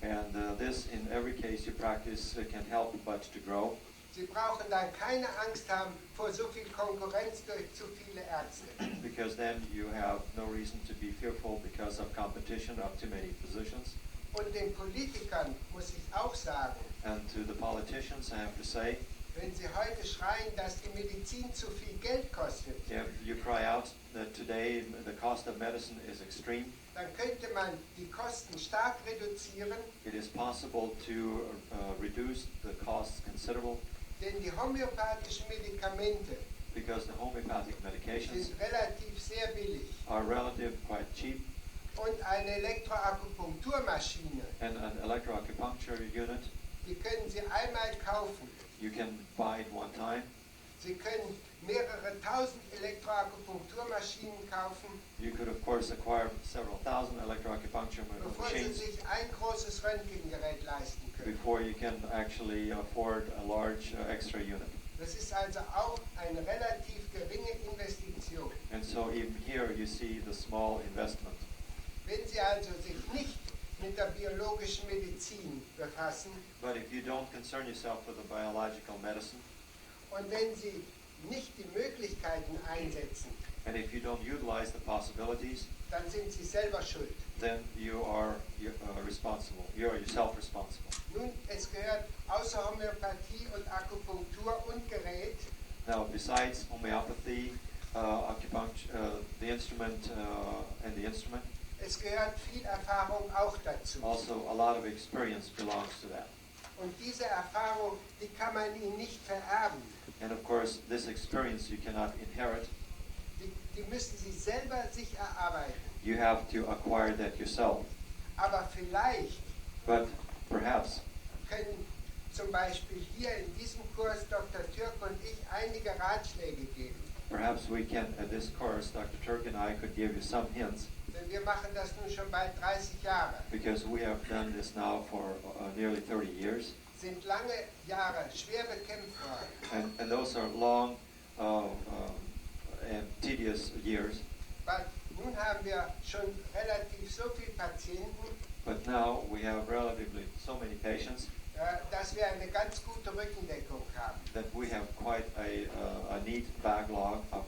And this, in every case you practice, can help but to grow. Sie brauchen dann keine Angst haben vor so viel Konkurrenz durch zu viele Ärzte. Because then you have no reason to be fearful because of competition of too many physicians. Und den Politikern muss ich auch sagen, And to the politicians, I have to say, wenn sie heute schreien, dass die Medizin zu viel Geld kostet, if you cry out that today the cost of medicine is extreme, dann könnte man die Kosten stark reduzieren, it is possible to reduce the costs considerable denn die homöopathischen Medikamente because the homeopathic medications sind relativ sehr billig. are relative quite cheap, Und eine Elektroakupunkturmaschine, and an electroacupuncture unit die können Sie einmal kaufen. you can buy it one time. Sie können mehrere tausend Elektroakupunkturmaschinen kaufen, You could of course acquire several thousand electroacupuncture bevor Sie machines sich ein großes Röntgengerät leisten können. before you can actually afford a large extra unit. Das ist also auch eine relativ geringe Investition. And so even here you see the small investment. Wenn Sie also sich nicht mit der biologischen Medizin befassen But if you don't concern yourself with the biological medicine, und wenn Sie nicht die Möglichkeiten einsetzen, and if you don't utilize the possibilities, dann sind Sie selber schuld. then you are responsible. You are yourself responsible. Nun, es gehört außer Homöopathie und Akupunktur und Gerät Now, besides homeopathy, acupuncture, the instrument and the instrument, es gehört viel Erfahrung auch dazu. also a lot of experience belongs to that. Und diese Erfahrung, die kann man Ihnen nicht vererben. And of course, this experience you cannot inherit. die müssen Sie selber sich erarbeiten. You have to acquire that yourself. Aber vielleicht But perhaps können zum Beispiel hier in diesem Kurs Dr. Turk und ich einige Ratschläge geben. Perhaps we can, at this course, Dr. Turk and I could give you some hints, Denn wir machen das nun schon bald 30 Jahre. because we have done this now for nearly 30 years, Sind lange Jahre schwer bekämpft worden. and those are long and tedious years. Weil nun haben wir schon relativ so viele Patienten, But now we have relatively so many patients dass wir eine ganz gute Rückendeckung haben. that we have quite a neat backlog of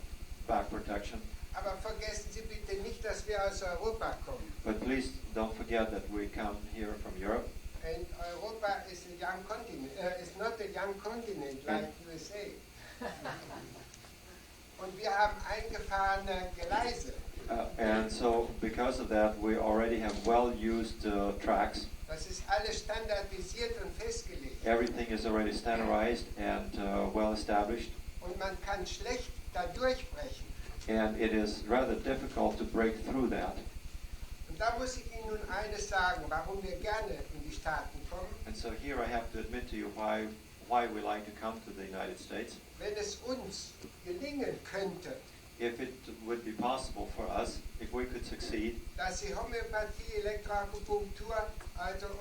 back protection. Aber vergessen Sie bitte nicht, dass wir aus Europa kommen. But please don't forget that we come here from Europe. And Europa is a young continent, is not a young continent like USA. Und wir haben eingefahrene Gleise. And so because of that, we already have well-used tracks. Das ist alles standardisiert und festgelegt. Everything is already standardized and well-established. Und man kann schlecht da durchbrechen. And it is rather difficult to break through that. Und da muss ich Ihnen nun eines sagen, warum wir gerne in die Staaten kommen. And so here I have to admit to you why we like to come to the United States. Wenn es uns gelingen könnte, If it would be possible for us, if we could succeed, dass Sie Homöopathie, Elektroakupunktur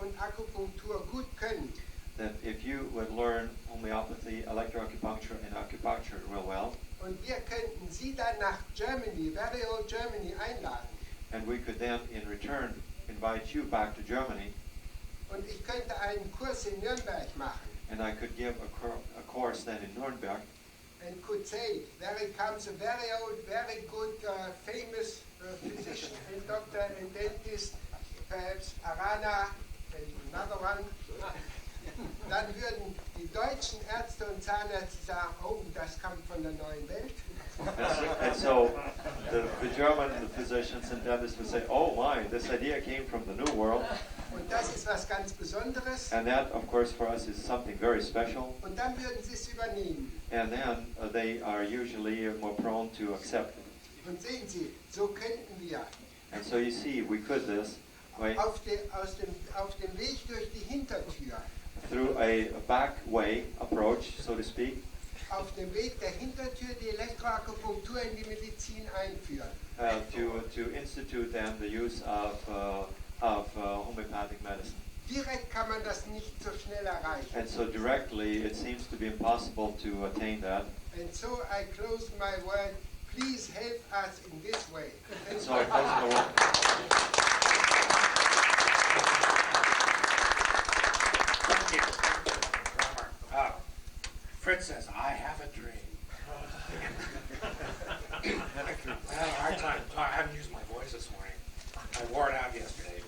und Akupunktur gut können, that if you would learn homeopathy, electroacupuncture, and acupuncture real well, und wir könnten Sie dann nach Germany, very old Germany einladen. and we could then in return invite you back to Germany, Und ich könnte einen Kurs in Nürnberg machen. and I could give a course then in Nuremberg, And could say, there comes a very old, very good, famous physician and doctor and dentist, perhaps Arana, and another one. Dann würden die deutschen Ärzte und Zahnärzte sagen, oh, das kommt von der neuen Welt. and so the German physicians and dentists would say, oh my, this idea came from the New World, Und das ist was ganz Besonderes. and that of course for us is something very special, Und dann würden sie es übernehmen. and then they are usually more prone to accept it. Und sehen Sie, so könnten wir And so you see, we could this way, auf dem Weg durch die Hintertür, through a back way approach, so to speak, auf dem Weg der Hintertür die Elektroakupunktur in die Medizin einführen. to institute then the use of homeopathic medicine. Direkt kann man das nicht so schnell erreichen. And so directly, it seems to be impossible to attain that. And so I close my word. Please help us in this way. And so I close my word. Thank you, Kramer. Fritz says, I have a dream. I had a hard time. I haven't used my voice this morning. I wore it out yesterday.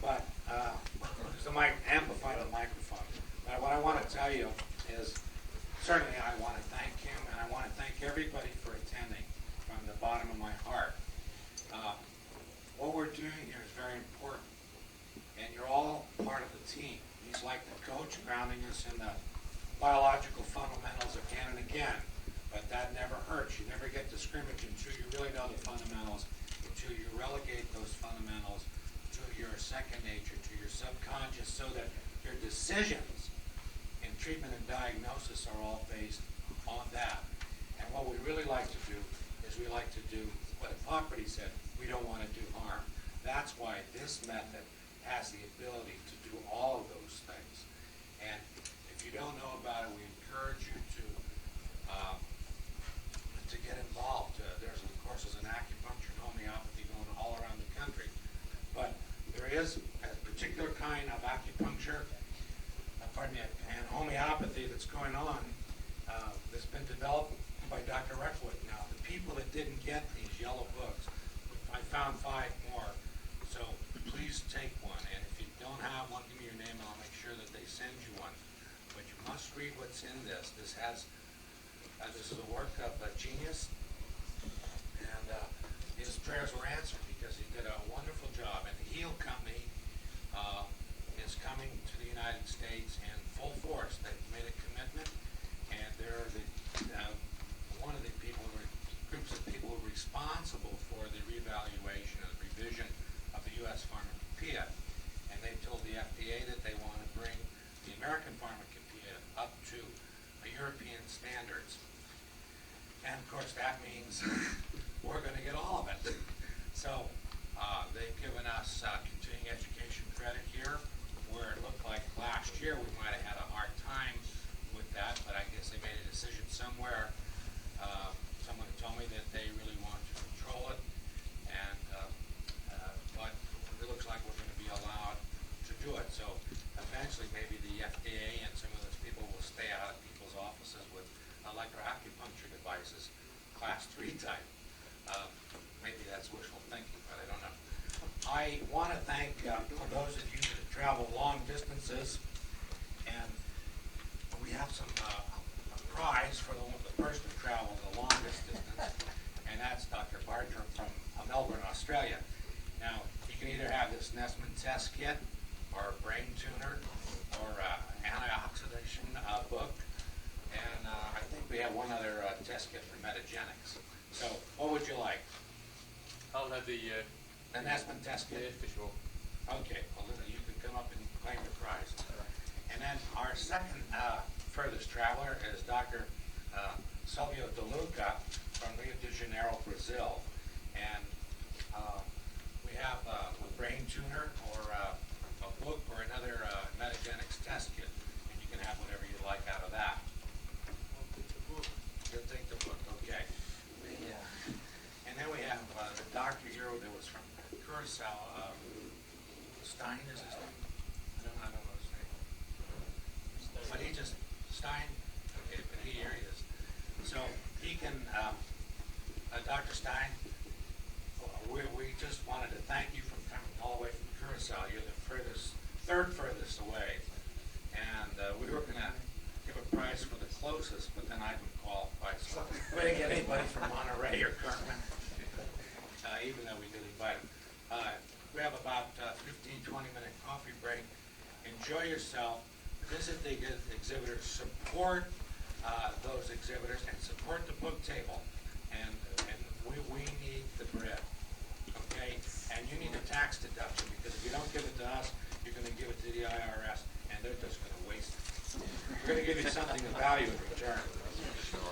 But so I amplified the microphone. But what I want to tell you is, certainly I want to thank him, and I want to thank everybody for attending from the bottom of my heart. What we're doing here is very important, and you're all part of the team. He's like the coach, grounding us in the biological fundamentals again and again. But that never hurts. You never get discouraged until you really know the fundamentals, until you relegate those fundamentals to your second nature, to your subconscious, so that your decisions in treatment and diagnosis are all based on that. And what we really like to do is we like to do what Hippocrates said, we don't want to do harm. That's why this method has the ability to do all of those things. And if you don't know about it, we encourage you to get involved. There's, of course, an acupuncture and homeopathy going all around the country. But there is a particular kind of acupuncture, and homeopathy that's going on that's been developed by Dr. Reckwood. Now, the people that didn't get these yellow books, I found 5 more. So please take one. And if you don't have one, give me your name and I'll make sure that they send you one. But you must read what's in this. This is a work of a genius, and his prayers were answered because he did a wonderful job. And the Heal Company is coming to the United States in full force. They've made a commitment, and they're one of the groups of people who responsible for the reevaluation and revision of the U.S. Pharmacopoeia. And they told the FDA that they want to bring the American Pharmacopoeia up to European standards. And of course that means we're going to get all of it. So they've given us continuing education credit here, where it looked like last year we might have had a hard time with that, but I guess they made a decision somewhere. Someone told me that they really want to control it, and but it looks like we're going to be allowed to do it. So eventually maybe the FDA and some of those people will stay out of people's offices with electroacupuncture devices, class 3 type. Maybe that's wishful thinking, but I don't know. I want to thank for those of you that travel long distances, and we have some a prize for the person who traveled the longest distance, and that's Dr. Bartram from Melbourne, Australia. Now, you can either have this Nessman test kit, or a brain tuner, or an antioxidation book, and I think we have one other test kit for metagenics. So, what would you like? I'll have the Nessman test kit? for sure. Okay, well then you can come up and claim the prize. And then our second furthest traveler is Dr. Silvio De Luca from Rio de Janeiro, Brazil. And we have a brain tuner or a book or another metagenics test kit. And you can have whatever you like out of that. You'll take the book, okay. And then we have the doctor here that was from Curacao, Stein is his name? I don't know his name. But he just, Stein? Okay, but here he is. So he can, Dr. Stein, we just wanted to thank you for coming all the way from Curacao. You're the third furthest away. And we were going to give a prize for the closest, but then I didn't qualify. So we didn't get anybody from Monterey or Carmel. Even though we did invite them. We have about 15-20-minute coffee break. Enjoy yourself. Visit the exhibitors. Support those exhibitors and support the book table. And we need the bread. Okay? And you need a tax deduction, because if you don't give it to us, you're going to give it to the IRS, and they're just going to waste it. We're going to give you something of value in return. Sure.